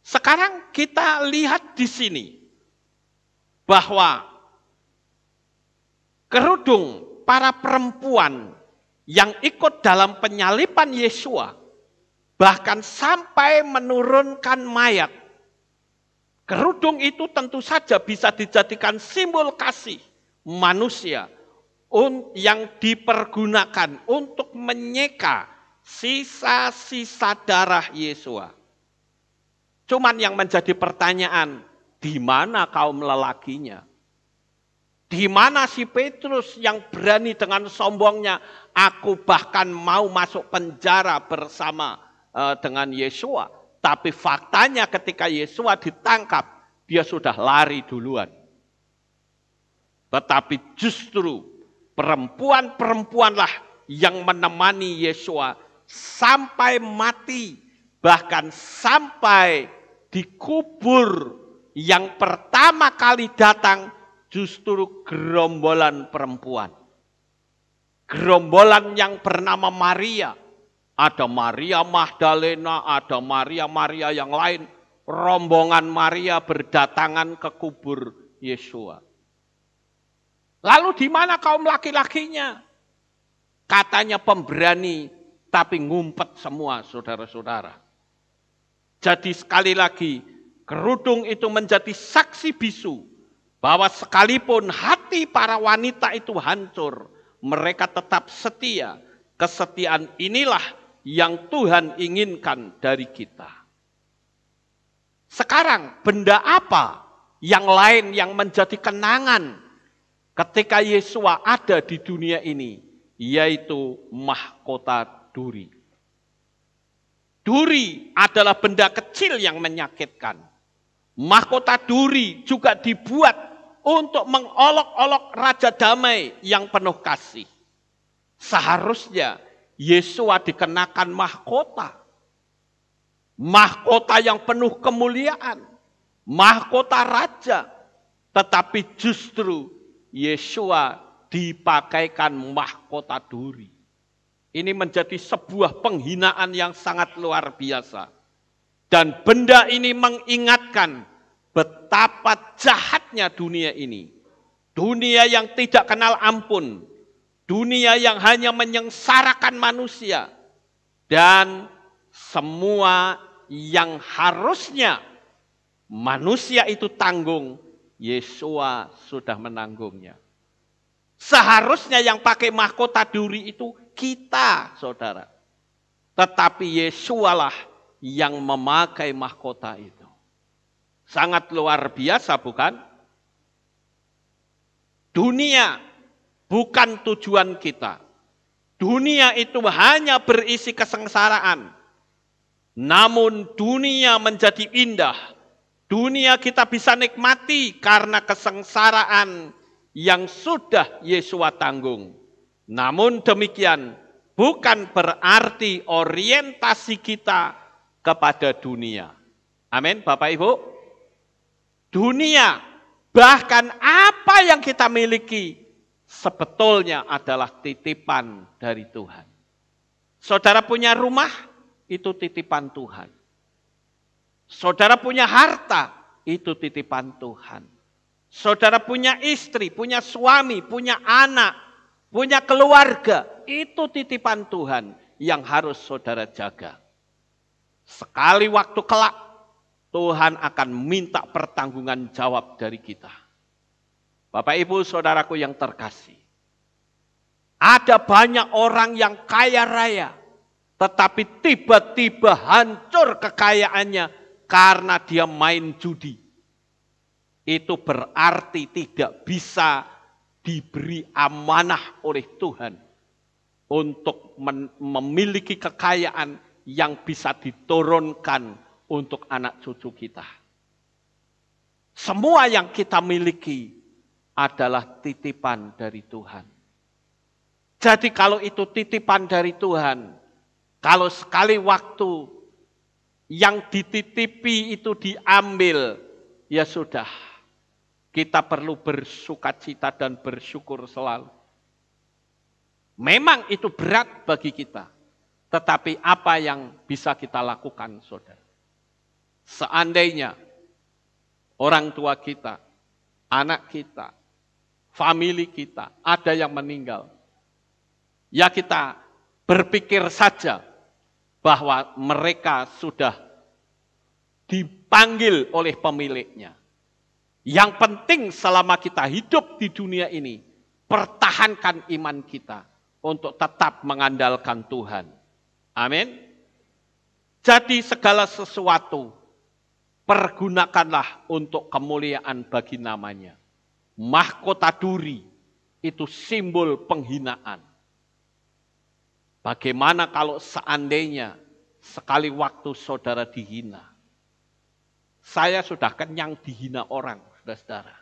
sekarang kita lihat di sini bahwa kerudung para perempuan yang ikut dalam penyaliban Yesua bahkan sampai menurunkan mayat. Kerudung itu tentu saja bisa dijadikan simbol kasih manusia yang dipergunakan untuk menyeka sisa-sisa darah Yesua. Cuman yang menjadi pertanyaan, di mana kaum lelakinya? Di mana si Petrus yang berani dengan sombongnya, aku bahkan mau masuk penjara bersama dengan Yesua. Tapi faktanya ketika Yesua ditangkap, dia sudah lari duluan. Tetapi justru perempuan-perempuanlah yang menemani Yesua sampai mati, bahkan sampai dikubur. Yang pertama kali datang justru gerombolan perempuan. Gerombolan yang bernama Maria. Ada Maria Magdalena, ada Maria-Maria yang lain. Rombongan Maria berdatangan ke kubur Yesua. Lalu di mana kaum laki-lakinya? Katanya pemberani, tapi ngumpet semua saudara-saudara. Jadi sekali lagi, kerudung itu menjadi saksi bisu bahwa sekalipun hati para wanita itu hancur, mereka tetap setia. Kesetiaan inilah yang Tuhan inginkan dari kita. Sekarang benda apa yang lain yang menjadi kenangan ketika Yesua ada di dunia ini, yaitu mahkota duri. Duri adalah benda kecil yang menyakitkan. Mahkota duri juga dibuat untuk mengolok-olok Raja Damai yang penuh kasih. Seharusnya Yesua dikenakan mahkota. Mahkota yang penuh kemuliaan. Mahkota raja. Tetapi justru Yesua dipakaikan mahkota duri. Ini menjadi sebuah penghinaan yang sangat luar biasa. Dan benda ini mengingatkan betapa jahatnya dunia ini. Dunia yang tidak kenal ampun. Dunia yang hanya menyengsarakan manusia. Dan semua yang harusnya manusia itu tanggung, Yesua sudah menanggungnya. Seharusnya yang pakai mahkota duri itu kita, saudara. Tetapi Yesualah yang memakai mahkota itu. Sangat luar biasa, bukan? Dunia bukan tujuan kita. Dunia itu hanya berisi kesengsaraan. Namun dunia menjadi indah. Dunia kita bisa nikmati karena kesengsaraan yang sudah Yesua tanggung. Namun demikian bukan berarti orientasi kita kepada dunia. Amin, Bapak Ibu. Dunia, bahkan apa yang kita miliki, sebetulnya adalah titipan dari Tuhan. Saudara punya rumah, itu titipan Tuhan. Saudara punya harta, itu titipan Tuhan. Saudara punya istri, punya suami, punya anak, punya keluarga, itu titipan Tuhan yang harus saudara jaga. Sekali waktu kelak, Tuhan akan minta pertanggungan jawab dari kita. Bapak Ibu saudaraku yang terkasih. Ada banyak orang yang kaya raya, tetapi tiba-tiba hancur kekayaannya karena dia main judi. Itu berarti tidak bisa diberi amanah oleh Tuhan untuk memiliki kekayaan yang bisa diturunkan untuk anak cucu kita. Semua yang kita miliki adalah titipan dari Tuhan. Jadi kalau itu titipan dari Tuhan, kalau sekali waktu yang dititipi itu diambil, ya sudah. Kita perlu bersukacita dan bersyukur selalu. Memang itu berat bagi kita. Tetapi apa yang bisa kita lakukan, saudara? Seandainya orang tua kita, anak kita, famili kita, ada yang meninggal. Ya kita berpikir saja bahwa mereka sudah dipanggil oleh pemiliknya. Yang penting selama kita hidup di dunia ini, pertahankan iman kita untuk tetap mengandalkan Tuhan. Amin. Jadi segala sesuatu pergunakanlah untuk kemuliaan bagi namanya. Mahkota duri itu simbol penghinaan. Bagaimana kalau seandainya sekali waktu saudara dihina? Saya sudah kenyang dihina orang, saudara-saudara.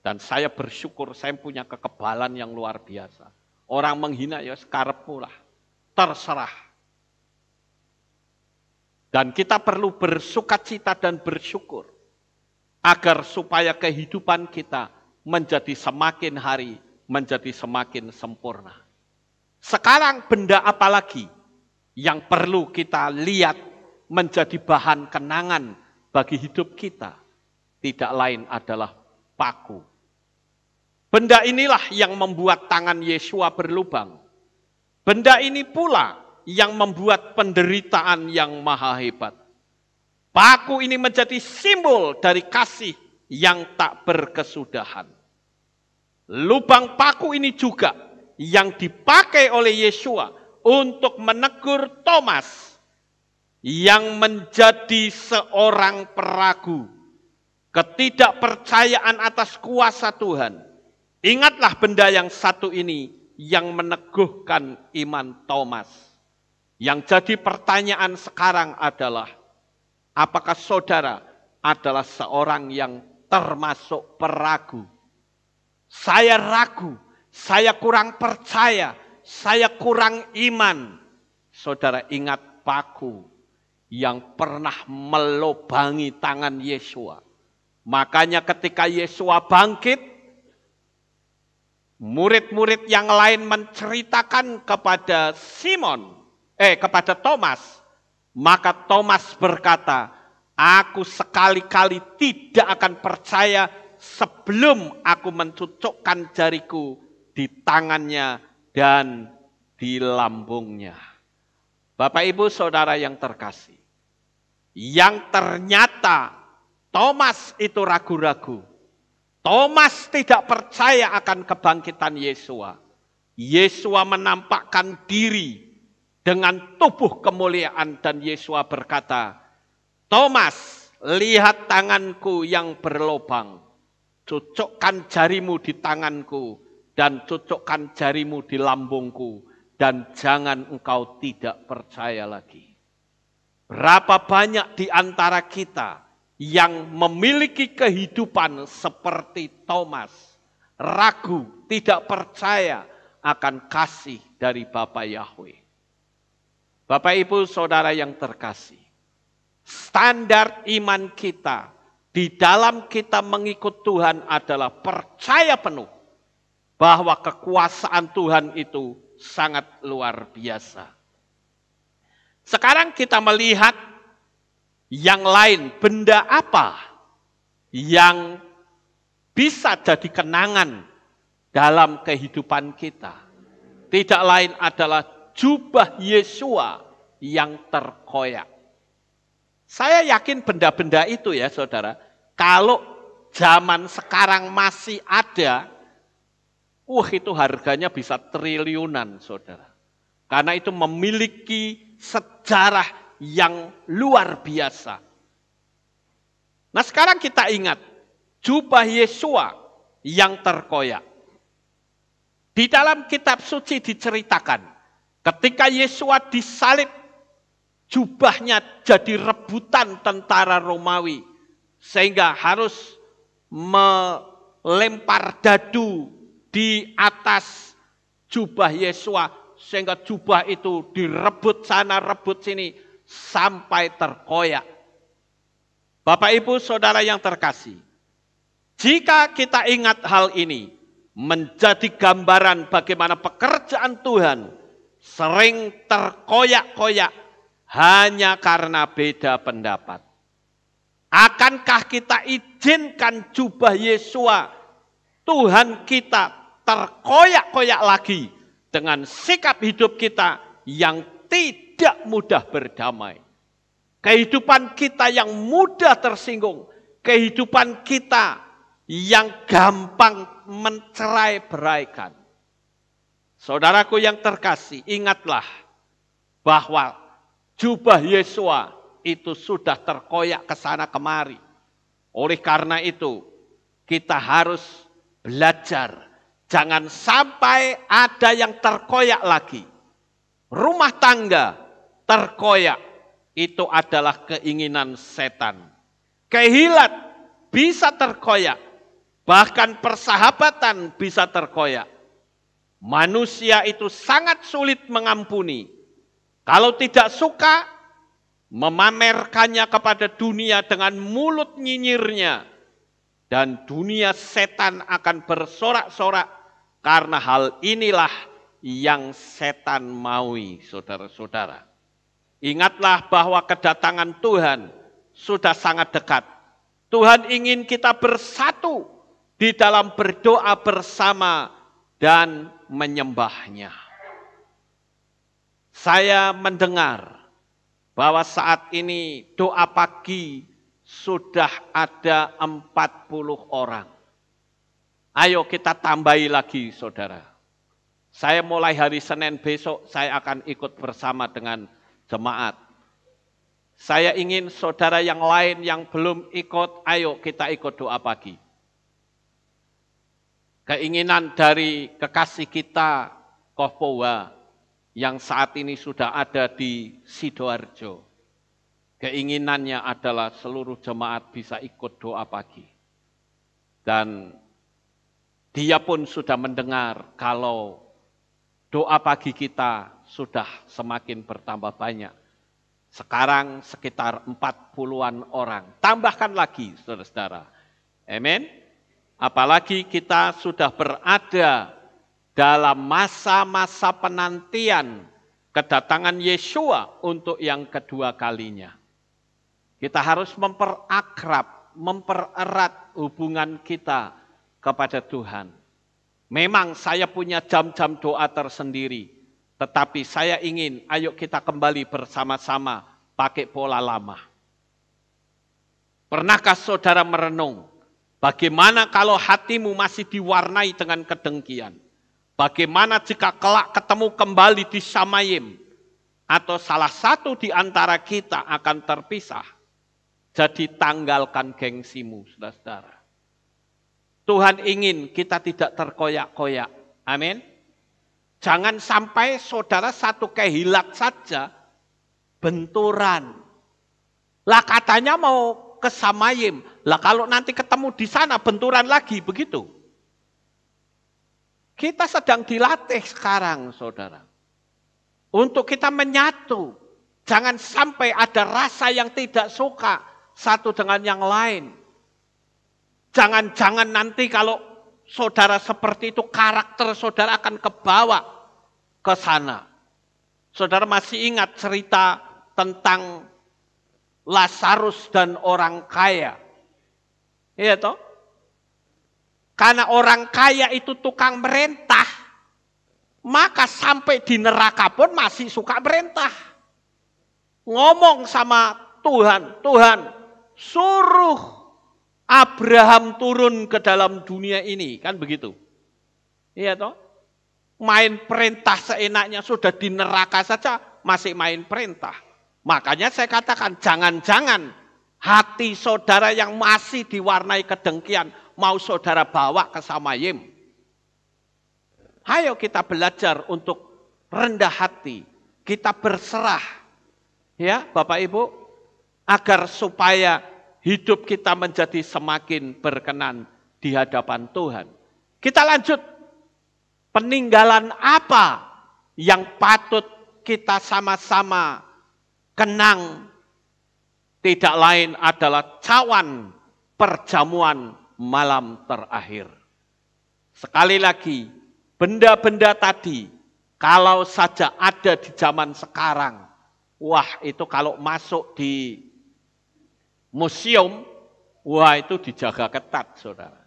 Dan saya bersyukur saya punya kekebalan yang luar biasa. Orang menghina ya sekarepmu lah. Terserah. Dan kita perlu bersukacita dan bersyukur agar supaya kehidupan kita menjadi semakin hari, menjadi semakin sempurna. Sekarang benda apa lagi yang perlu kita lihat menjadi bahan kenangan bagi hidup kita? Tidak lain adalah paku. Benda inilah yang membuat tangan Yesua berlubang. Benda ini pula yang membuat penderitaan yang maha hebat. Paku ini menjadi simbol dari kasih yang tak berkesudahan. Lubang paku ini juga yang dipakai oleh Yesua untuk menegur Thomas yang menjadi seorang peragu, ketidakpercayaan atas kuasa Tuhan. Ingatlah benda yang satu ini yang meneguhkan iman Thomas. Yang jadi pertanyaan sekarang adalah, apakah saudara adalah seorang yang termasuk peragu? Saya ragu, saya kurang percaya, saya kurang iman. Saudara ingat paku yang pernah melubangi tangan Yesua. Makanya ketika Yesua bangkit, murid-murid yang lain menceritakan kepada kepada Thomas. Maka Thomas berkata, aku sekali-kali tidak akan percaya sebelum aku mencucukkan jariku di tangannya dan di lambungnya. Bapak Ibu Saudara yang terkasih, yang ternyata Thomas itu ragu-ragu. Thomas tidak percaya akan kebangkitan Yesua. Yesua menampakkan diri dengan tubuh kemuliaan dan Yesua berkata, Thomas, lihat tanganku yang berlubang. Cucukkan jarimu di tanganku dan cucukkan jarimu di lambungku. Dan jangan engkau tidak percaya lagi. Berapa banyak di antara kita yang memiliki kehidupan seperti Thomas, ragu, tidak percaya akan kasih dari Bapa Yahweh. Bapak Ibu Saudara yang terkasih, standar iman kita di dalam kita mengikut Tuhan adalah percaya penuh bahwa kekuasaan Tuhan itu sangat luar biasa. Sekarang kita melihat yang lain, benda apa yang bisa jadi kenangan dalam kehidupan kita. Tidak lain adalah jubah Yesua yang terkoyak. Saya yakin benda-benda itu ya saudara, kalau zaman sekarang masih ada, itu harganya bisa triliunan saudara. Karena itu memiliki sejarah yang luar biasa. Nah sekarang kita ingat, jubah Yesua yang terkoyak. Di dalam kitab suci diceritakan, ketika Yesua disalib, jubahnya jadi rebutan tentara Romawi. Sehingga harus melempar dadu di atas jubah Yesua. Sehingga jubah itu direbut sana, rebut sini, sampai terkoyak. Bapak Ibu Saudara yang terkasih, jika kita ingat hal ini, menjadi gambaran bagaimana pekerjaan Tuhan sering terkoyak-koyak hanya karena beda pendapat. Akankah kita izinkan jubah Yesua, Tuhan kita, terkoyak-koyak lagi dengan sikap hidup kita yang tidak mudah berdamai? Kehidupan kita yang mudah tersinggung, kehidupan kita yang gampang mencerai-beraikan. Saudaraku yang terkasih, ingatlah bahwa jubah Yesua itu sudah terkoyak ke sana kemari. Oleh karena itu, kita harus belajar. Jangan sampai ada yang terkoyak lagi. Rumah tangga terkoyak, itu adalah keinginan setan. Kehilat bisa terkoyak, bahkan persahabatan bisa terkoyak. Manusia itu sangat sulit mengampuni. Kalau tidak suka, memamerkannya kepada dunia dengan mulut nyinyirnya. Dan dunia setan akan bersorak-sorak karena hal inilah yang setan maui, saudara-saudara. Ingatlah bahwa kedatangan Tuhan sudah sangat dekat. Tuhan ingin kita bersatu di dalam berdoa bersama dan menyembahnya. Saya mendengar bahwa saat ini doa pagi sudah ada 40 orang. Ayo kita tambahi lagi, saudara. Saya mulai hari Senin besok, saya akan ikut bersama dengan jemaat. Saya ingin saudara yang lain yang belum ikut, ayo kita ikut doa pagi. Keinginan dari kekasih kita, Kohpowa, yang saat ini sudah ada di Sidoarjo. Keinginannya adalah seluruh jemaat bisa ikut doa pagi. Dan dia pun sudah mendengar kalau doa pagi kita sudah semakin bertambah banyak. Sekarang sekitar 40-an orang. Tambahkan lagi, saudara-saudara. Amin. Apalagi kita sudah berada dalam masa-masa penantian kedatangan Yesua untuk yang kedua kalinya. Kita harus memperakrab, mempererat hubungan kita kepada Tuhan. Memang saya punya jam-jam doa tersendiri, tetapi saya ingin ayo kita kembali bersama-sama pakai pola lama. Pernahkah saudara merenung, bagaimana kalau hatimu masih diwarnai dengan kedengkian? Bagaimana jika kelak ketemu kembali di Samayim, atau salah satu di antara kita akan terpisah? Jadi tanggalkan gengsimu, saudara-saudara. Tuhan ingin kita tidak terkoyak-koyak. Amin. Jangan sampai saudara satu kehilat saja, benturan. Lah katanya mau ke Samayim, lah kalau nanti ketemu di sana benturan lagi, begitu. Kita sedang dilatih sekarang, saudara. Untuk kita menyatu. Jangan sampai ada rasa yang tidak suka satu dengan yang lain. Jangan-jangan nanti kalau saudara seperti itu, karakter saudara akan kebawa ke sana. Saudara masih ingat cerita tentang Lazarus dan orang kaya? Iya toh? Karena orang kaya itu tukang merentah, maka sampai di neraka pun masih suka merentah. Ngomong sama Tuhan, Tuhan suruh Abraham turun ke dalam dunia ini, kan begitu. Iya toh? Main perintah seenaknya, sudah di neraka saja masih main perintah. Makanya saya katakan jangan-jangan hati saudara yang masih diwarnai kedengkian mau saudara bawa ke Samayim. Ayo kita belajar untuk rendah hati. Kita berserah. Ya Bapak Ibu. Agar supaya hidup kita menjadi semakin berkenan di hadapan Tuhan. Kita lanjut. Peninggalan apa yang patut kita sama-sama kenang? Tidak lain adalah cawan perjamuan malam terakhir. Sekali lagi, benda-benda tadi, kalau saja ada di zaman sekarang, wah itu kalau masuk di museum, wah itu dijaga ketat, saudara.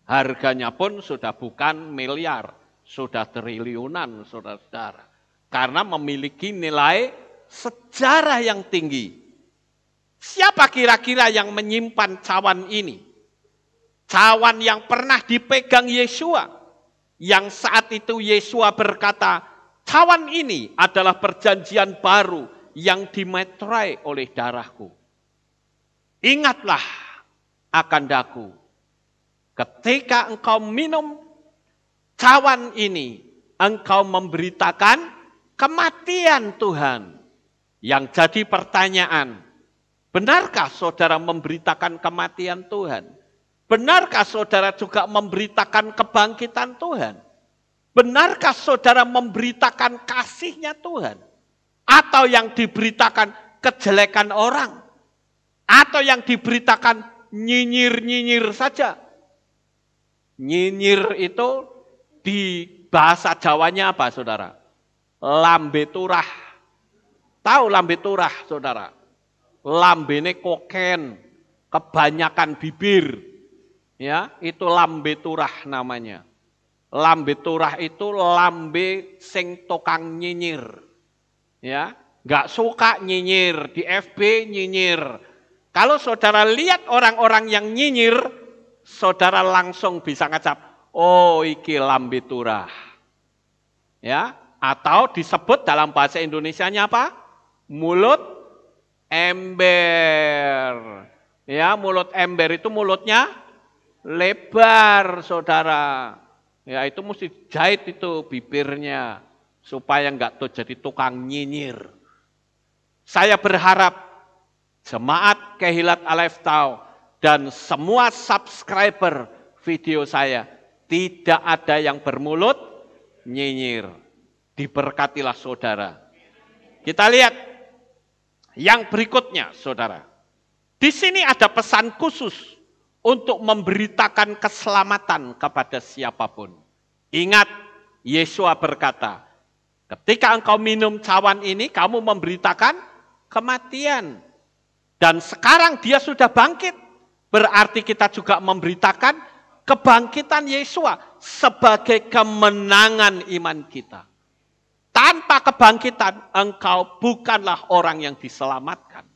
Harganya pun sudah bukan miliar, sudah triliunan, saudara-saudara. Karena memiliki nilai sejarah yang tinggi. Siapa kira-kira yang menyimpan cawan ini? Cawan yang pernah dipegang Yesua. Yang saat itu Yesua berkata, cawan ini adalah perjanjian baru yang dimeterai oleh darahku. Ingatlah akan daku. Ketika engkau minum cawan ini, engkau memberitakan kematian Tuhan. Yang jadi pertanyaan, benarkah saudara memberitakan kematian Tuhan? Benarkah saudara juga memberitakan kebangkitan Tuhan? Benarkah saudara memberitakan kasih-Nya Tuhan? Atau yang diberitakan kejelekan orang? Atau yang diberitakan nyinyir-nyinyir saja? Nyinyir itu di bahasa Jawanya apa, saudara? Lambe turah. Tahu lambe turah, saudara? Lambene koken, kebanyakan bibir. Ya, itu lambe turah namanya. Lambe turah itu lambe sing tukang nyinyir. Ya, nggak suka nyinyir, di FB nyinyir. Kalau saudara lihat orang-orang yang nyinyir, saudara langsung bisa ngecap, oh iki lambe turah. Ya, atau disebut dalam bahasa Indonesianya apa? Mulut ember. Ya, mulut ember itu mulutnya lebar, saudara. Ya, itu mesti jahit itu bibirnya supaya enggak jadi tukang nyinyir. Saya berharap jemaat Kehilat Alive Tau dan semua subscriber video saya tidak ada yang bermulut nyinyir. Diberkatilah saudara. Kita lihat yang berikutnya, saudara. Di sini ada pesan khusus untuk memberitakan keselamatan kepada siapapun. Ingat, Yesua berkata, ketika engkau minum cawan ini, kamu memberitakan kematian. Dan sekarang dia sudah bangkit. Berarti kita juga memberitakan kebangkitan Yesua sebagai kemenangan iman kita. Tanpa kebangkitan, engkau bukanlah orang yang diselamatkan.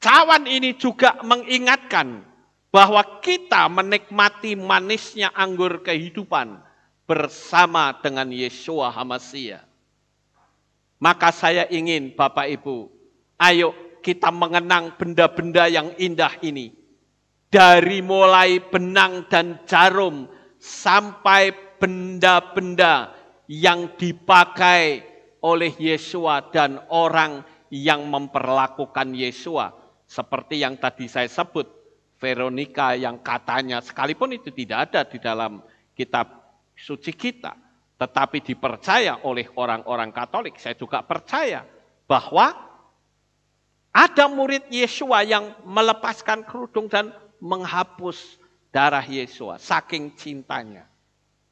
Cawan ini juga mengingatkan bahwa kita menikmati manisnya anggur kehidupan bersama dengan Yesua HaMasiah. Maka saya ingin Bapak Ibu, ayo kita mengenang benda-benda yang indah ini. Dari mulai benang dan jarum sampai benda-benda yang dipakai oleh Yesua dan orang yang memperlakukan Yesua. Seperti yang tadi saya sebut, Veronica yang katanya, sekalipun itu tidak ada di dalam kitab suci kita, tetapi dipercaya oleh orang-orang Katolik. Saya juga percaya bahwa ada murid Yesua yang melepaskan kerudung dan menghapus darah Yesua, saking cintanya.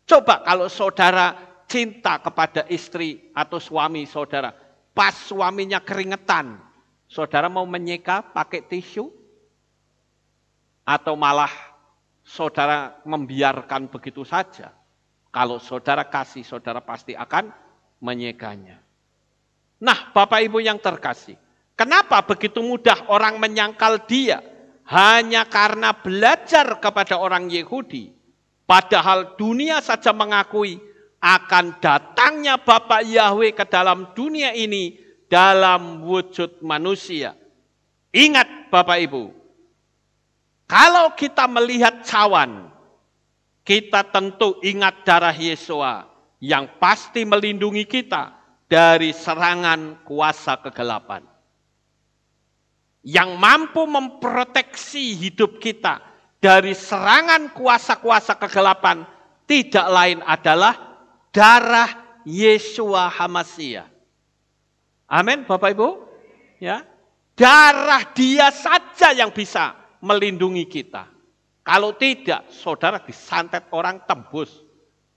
Coba kalau saudara cinta kepada istri atau suami saudara, pas suaminya keringetan, saudara mau menyeka pakai tisu? Atau malah saudara membiarkan begitu saja? Kalau saudara kasih, saudara pasti akan menyekanya. Nah, Bapak Ibu yang terkasih, kenapa begitu mudah orang menyangkal dia? Hanya karena belajar kepada orang Yahudi. Padahal dunia saja mengakui akan datangnya Bapa Yahweh ke dalam dunia ini dalam wujud manusia. Ingat Bapak Ibu, kalau kita melihat cawan, kita tentu ingat darah Yesua yang pasti melindungi kita dari serangan kuasa kegelapan. Yang mampu memproteksi hidup kita dari serangan kuasa-kuasa kegelapan tidak lain adalah darah Yesua HaMasiah. Amin, Bapak Ibu. Ya, darah Dia saja yang bisa melindungi kita. Kalau tidak, saudara disantet orang tembus.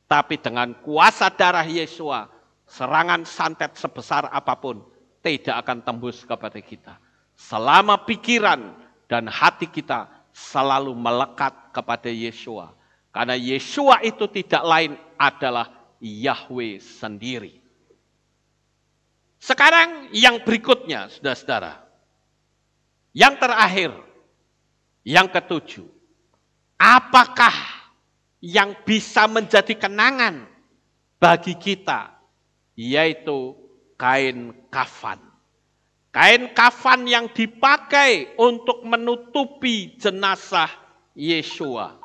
Tapi dengan kuasa darah Yesua, serangan santet sebesar apapun tidak akan tembus kepada kita. Selama pikiran dan hati kita selalu melekat kepada Yesua. Karena Yesua itu tidak lain adalah Yahweh sendiri. Sekarang yang berikutnya, saudara-saudara. Yang terakhir, yang ketujuh. Apakah yang bisa menjadi kenangan bagi kita? Yaitu kain kafan. Kain kafan yang dipakai untuk menutupi jenazah Yesua.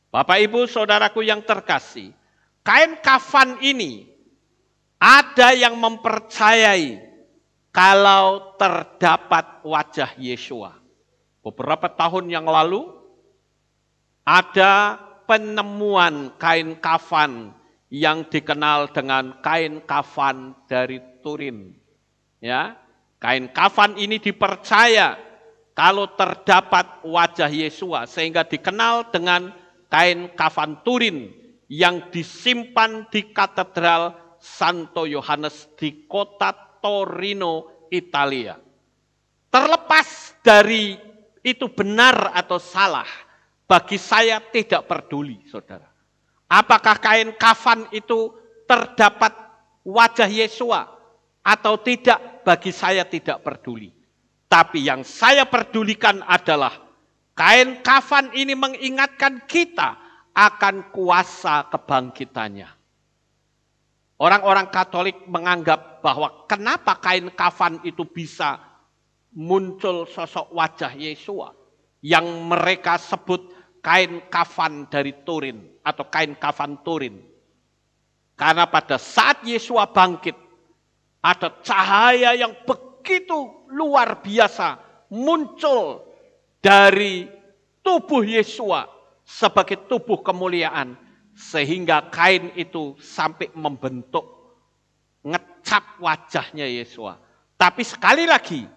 Bapak Ibu saudaraku yang terkasih, kain kafan ini ada yang mempercayai kalau terdapat wajah Yesua. Beberapa tahun yang lalu ada penemuan kain kafan yang dikenal dengan kain kafan dari Turin. Ya, kain kafan ini dipercaya kalau terdapat wajah Yesua sehingga dikenal dengan kain kafan Turin yang disimpan di Katedral Santo Yohanes di kota Torino, Italia. Terlepas dari itu benar atau salah, bagi saya tidak peduli, saudara. Apakah kain kafan itu terdapat wajah Yesua atau tidak, bagi saya tidak peduli. Tapi yang saya pedulikan adalah kain kafan ini mengingatkan kita akan kuasa kebangkitannya. Orang-orang Katolik menganggap bahwa kenapa kain kafan itu bisa muncul sosok wajah Yesua yang mereka sebut kain kafan dari Turin atau kain kafan Turin. Karena pada saat Yesua bangkit, ada cahaya yang begitu luar biasa muncul dari tubuh Yesua sebagai tubuh kemuliaan, sehingga kain itu sampai membentuk ngecap wajahnya Yesua. Tapi sekali lagi,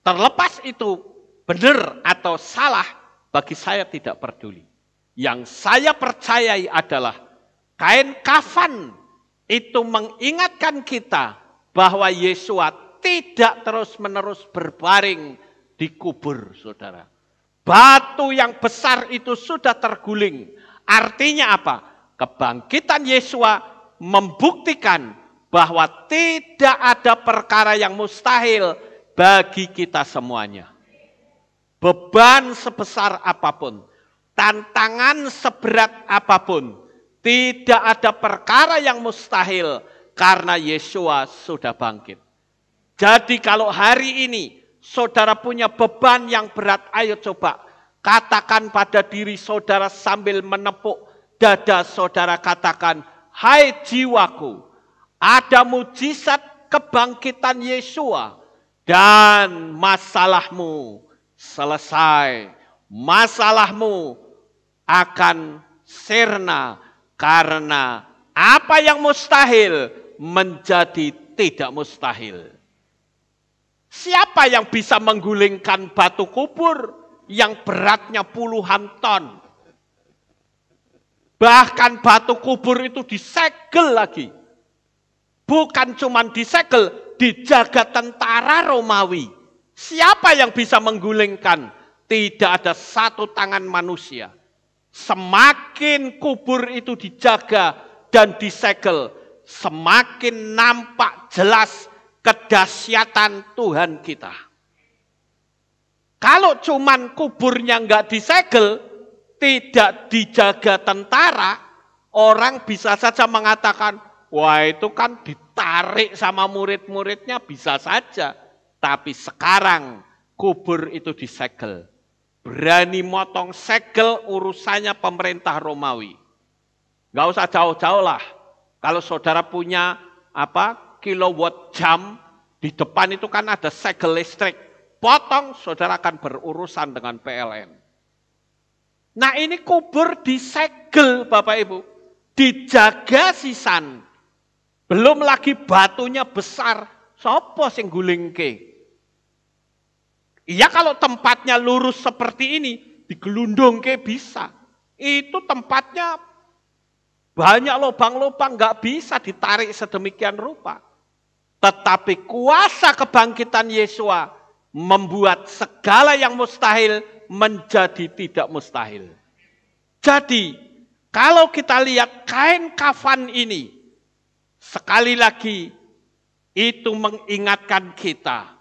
terlepas itu benar atau salah, bagi saya tidak peduli. Yang saya percayai adalah kain kafan itu mengingatkan kita bahwa Yesua tidak terus-menerus berbaring di kubur, saudara. Batu yang besar itu sudah terguling. Artinya apa? Kebangkitan Yesua membuktikan bahwa tidak ada perkara yang mustahil bagi kita semuanya. Beban sebesar apapun, tantangan seberat apapun, tidak ada perkara yang mustahil karena Yesua sudah bangkit. Jadi kalau hari ini saudara punya beban yang berat, ayo coba katakan pada diri saudara sambil menepuk dada saudara, katakan, hai jiwaku, ada mujizat kebangkitan Yesua dan masalahmu selesai. Masalahmu akan sirna karena apa yang mustahil menjadi tidak mustahil. Siapa yang bisa menggulingkan batu kubur yang beratnya puluhan ton? Bahkan batu kubur itu disegel lagi. Bukan cuma disegel, dijaga tentara Romawi. Siapa yang bisa menggulingkan? Tidak ada satu tangan manusia. Semakin kubur itu dijaga dan disegel, semakin nampak jelas kedahsyatan Tuhan kita. Kalau cuman kuburnya nggak disegel, tidak dijaga tentara, orang bisa saja mengatakan, wah itu kan ditarik sama murid-muridnya, bisa saja. Tapi sekarang kubur itu disegel. Berani motong segel urusannya pemerintah Romawi. Nggak usah jauh-jauh lah. Kalau saudara punya kilowatt jam, di depan itu kan ada segel listrik. Potong, saudara akan berurusan dengan PLN. Nah ini kubur disegel Bapak Ibu. Dijaga sisan. Belum lagi batunya besar. Sopo sing gulingke? Iya kalau tempatnya lurus seperti ini, digelundung ke bisa. Itu tempatnya banyak lubang-lubang, nggak bisa ditarik sedemikian rupa. Tetapi kuasa kebangkitan Yesua membuat segala yang mustahil menjadi tidak mustahil. Jadi, kalau kita lihat kain kafan ini, sekali lagi itu mengingatkan kita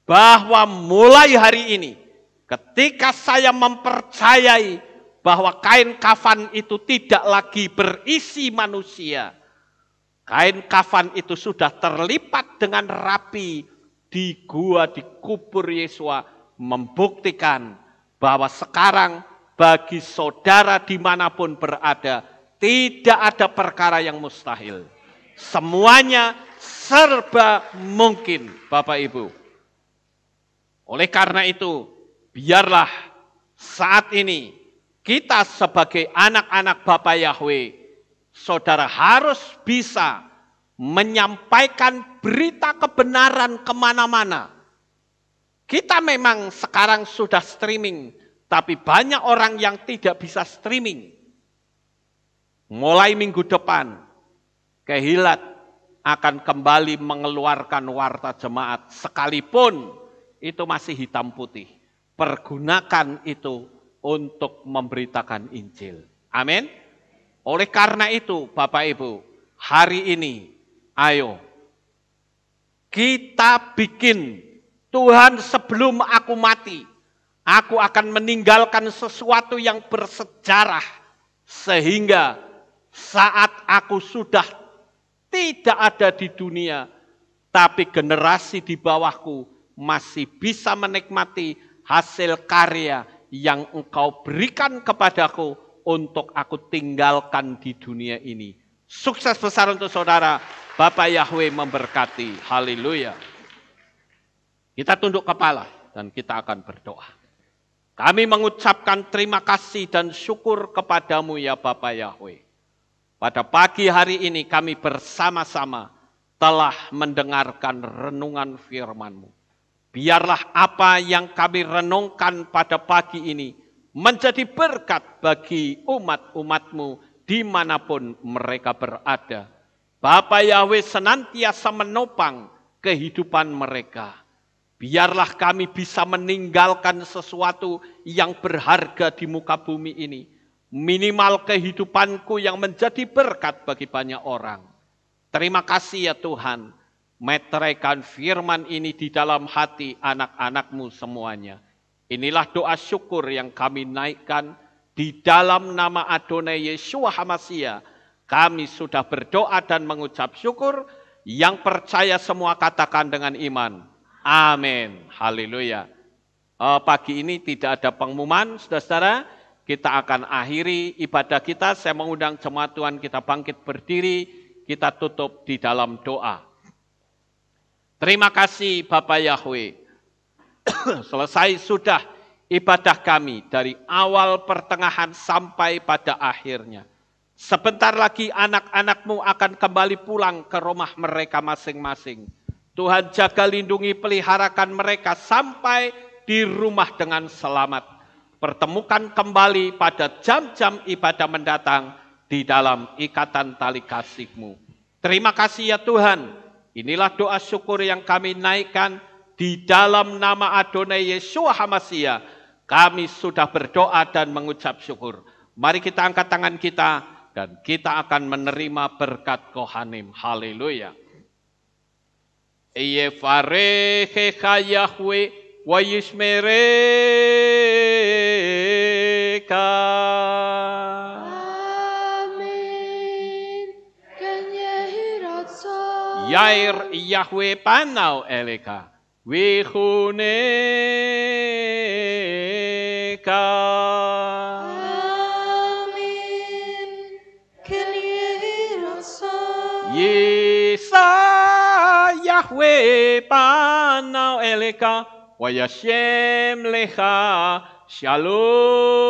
bahwa mulai hari ini, ketika saya mempercayai bahwa kain kafan itu tidak lagi berisi manusia, kain kafan itu sudah terlipat dengan rapi di gua, di kubur Yesua, membuktikan bahwa sekarang bagi saudara dimanapun berada, tidak ada perkara yang mustahil. Semuanya serba mungkin, Bapak Ibu. Oleh karena itu, biarlah saat ini kita sebagai anak-anak Bapa Yahweh, saudara harus bisa menyampaikan berita kebenaran kemana-mana. Kita memang sekarang sudah streaming, tapi banyak orang yang tidak bisa streaming. Mulai minggu depan, Kehilat akan kembali mengeluarkan warta jemaat, sekalipun itu masih hitam putih. Pergunakan itu untuk memberitakan Injil. Amin. Oleh karena itu, Bapak Ibu, hari ini, ayo kita bikin Tuhan sebelum aku mati, aku akan meninggalkan sesuatu yang bersejarah, sehingga saat aku sudah tidak ada di dunia, tapi generasi di bawahku masih bisa menikmati hasil karya yang Engkau berikan kepadaku untuk aku tinggalkan di dunia ini. Sukses besar untuk saudara. Bapak Yahweh memberkati. Haleluya. Kita tunduk kepala dan kita akan berdoa. Kami mengucapkan terima kasih dan syukur kepadamu ya Bapak Yahweh. Pada pagi hari ini kami bersama-sama telah mendengarkan renungan firman-Mu. Biarlah apa yang kami renungkan pada pagi ini menjadi berkat bagi umat-umat-Mu dimanapun mereka berada. Bapa Yahweh senantiasa menopang kehidupan mereka. Biarlah kami bisa meninggalkan sesuatu yang berharga di muka bumi ini. Minimal kehidupanku yang menjadi berkat bagi banyak orang. Terima kasih ya Tuhan. Meteraikan firman ini di dalam hati anak-anak-Mu semuanya. Inilah doa syukur yang kami naikkan di dalam nama Adonai Yeshua HaMashiach. Kami sudah berdoa dan mengucap syukur. Yang percaya semua katakan dengan iman. Amin. Haleluya. Pagi ini tidak ada pengumuman, saudara-saudara. Kita akan akhiri ibadah kita. Saya mengundang jemaat Tuhan kita bangkit berdiri. Kita tutup di dalam doa. Terima kasih Bapak Yahweh. Selesai sudah ibadah kami dari awal pertengahan sampai pada akhirnya. Sebentar lagi anak-anak-Mu akan kembali pulang ke rumah mereka masing-masing. Tuhan jaga lindungi peliharakan mereka sampai di rumah dengan selamat. Pertemukan kembali pada jam-jam ibadah mendatang di dalam ikatan tali kasih-Mu. Terima kasih ya Tuhan. Inilah doa syukur yang kami naikkan di dalam nama Adonai Yeshua HaMashiach. Kami sudah berdoa dan mengucap syukur. Mari kita angkat tangan kita dan kita akan menerima berkat Kohanim. Haleluya. Yevarechecha Yahweh wa yishmereka. Yair Yahweh panau eleka, wihuneka. Amin. Kelirasa. Yesa Yahweh panau eleka, wa yashem lecha shalom.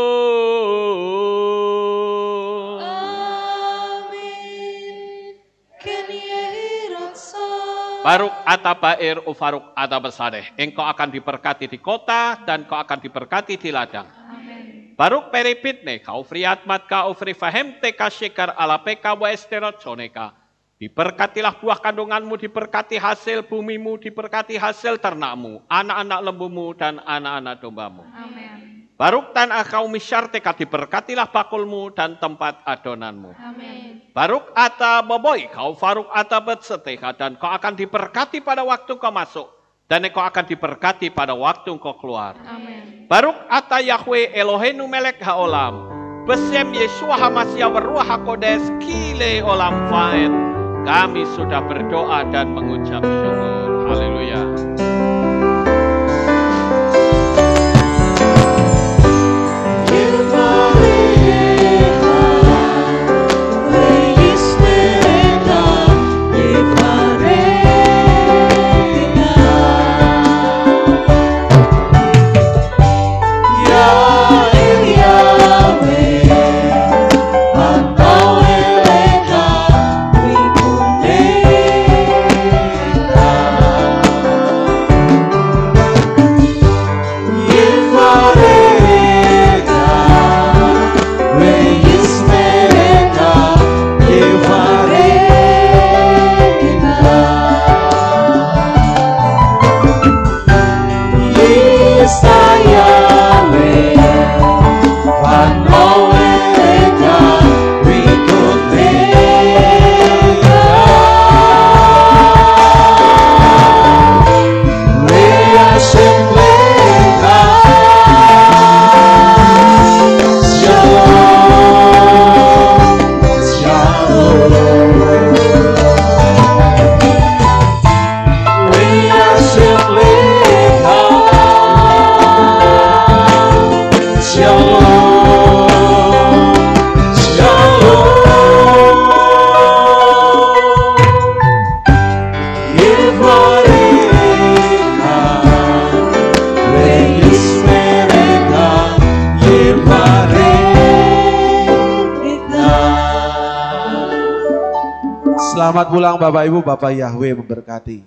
Baruk atabair ufaruk atabasadeh. Engkau akan diberkati di kota dan kau akan diberkati di ladang. Amin. Baruk peripitne kau friatmat kau frifahem teka shekar ala peka wa esterot soneka. Diberkatilah buah kandunganmu, diberkati hasil bumimu, diberkati hasil ternakmu, anak-anak lembumu dan anak-anak dombamu. Amin. Baruk tanah kau misyarteka, diberkatilah bakulmu dan tempat adonanmu. Amin. Baruk ata boboy kau faruk ata betseteha, dan kau akan diberkati pada waktu kau masuk, dan kau akan diberkati pada waktu kau keluar. Amin. Baruk ata Yahweh Eloheinu melek haolam, besem Yeshua Hamasya Waruah HaKodes kile olam faed. Kami sudah berdoa dan mengucap syukur. Haleluya. Selamat pulang Bapak Ibu, Bapak Yahweh memberkati.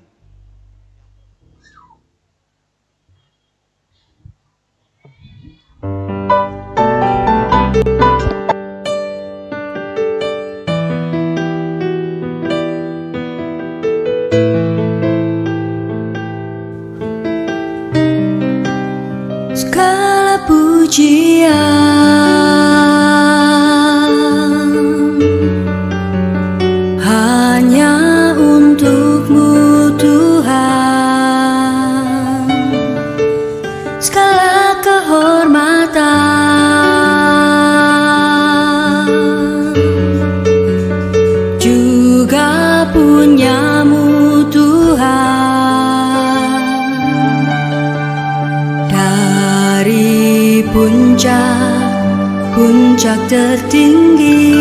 Segala pujian hanya untuk-Mu Tuhan, segala kehormatan juga punya-Mu Tuhan. Dari puncak tertinggi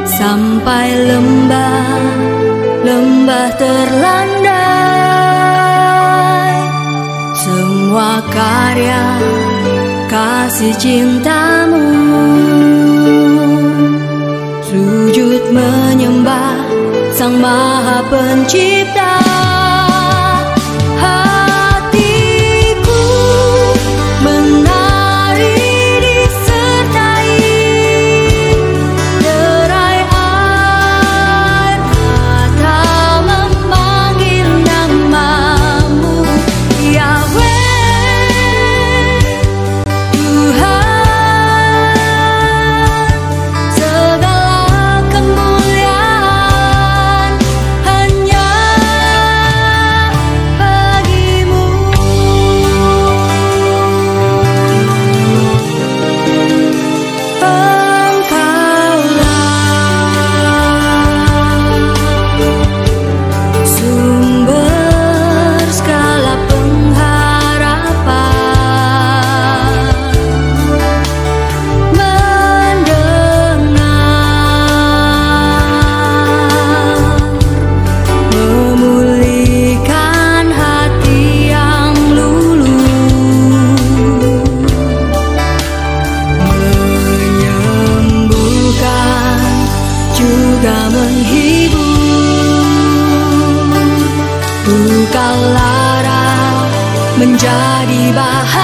sampai lembah terlandai, semua karya kasih cinta-Mu, sujud menyembah Sang Maha Pencipta. Hatiku menari disertai derai air mata memanggil nama-Mu, Yahweh Tuhan. Segala kemuliaan hanya bagi-Mu. Engkaulah sumber segala pengharapan, mendengar, memulihkan hati yang luluh, menyembuhkan juga menghibur. Engkau lara menjadi bahagia.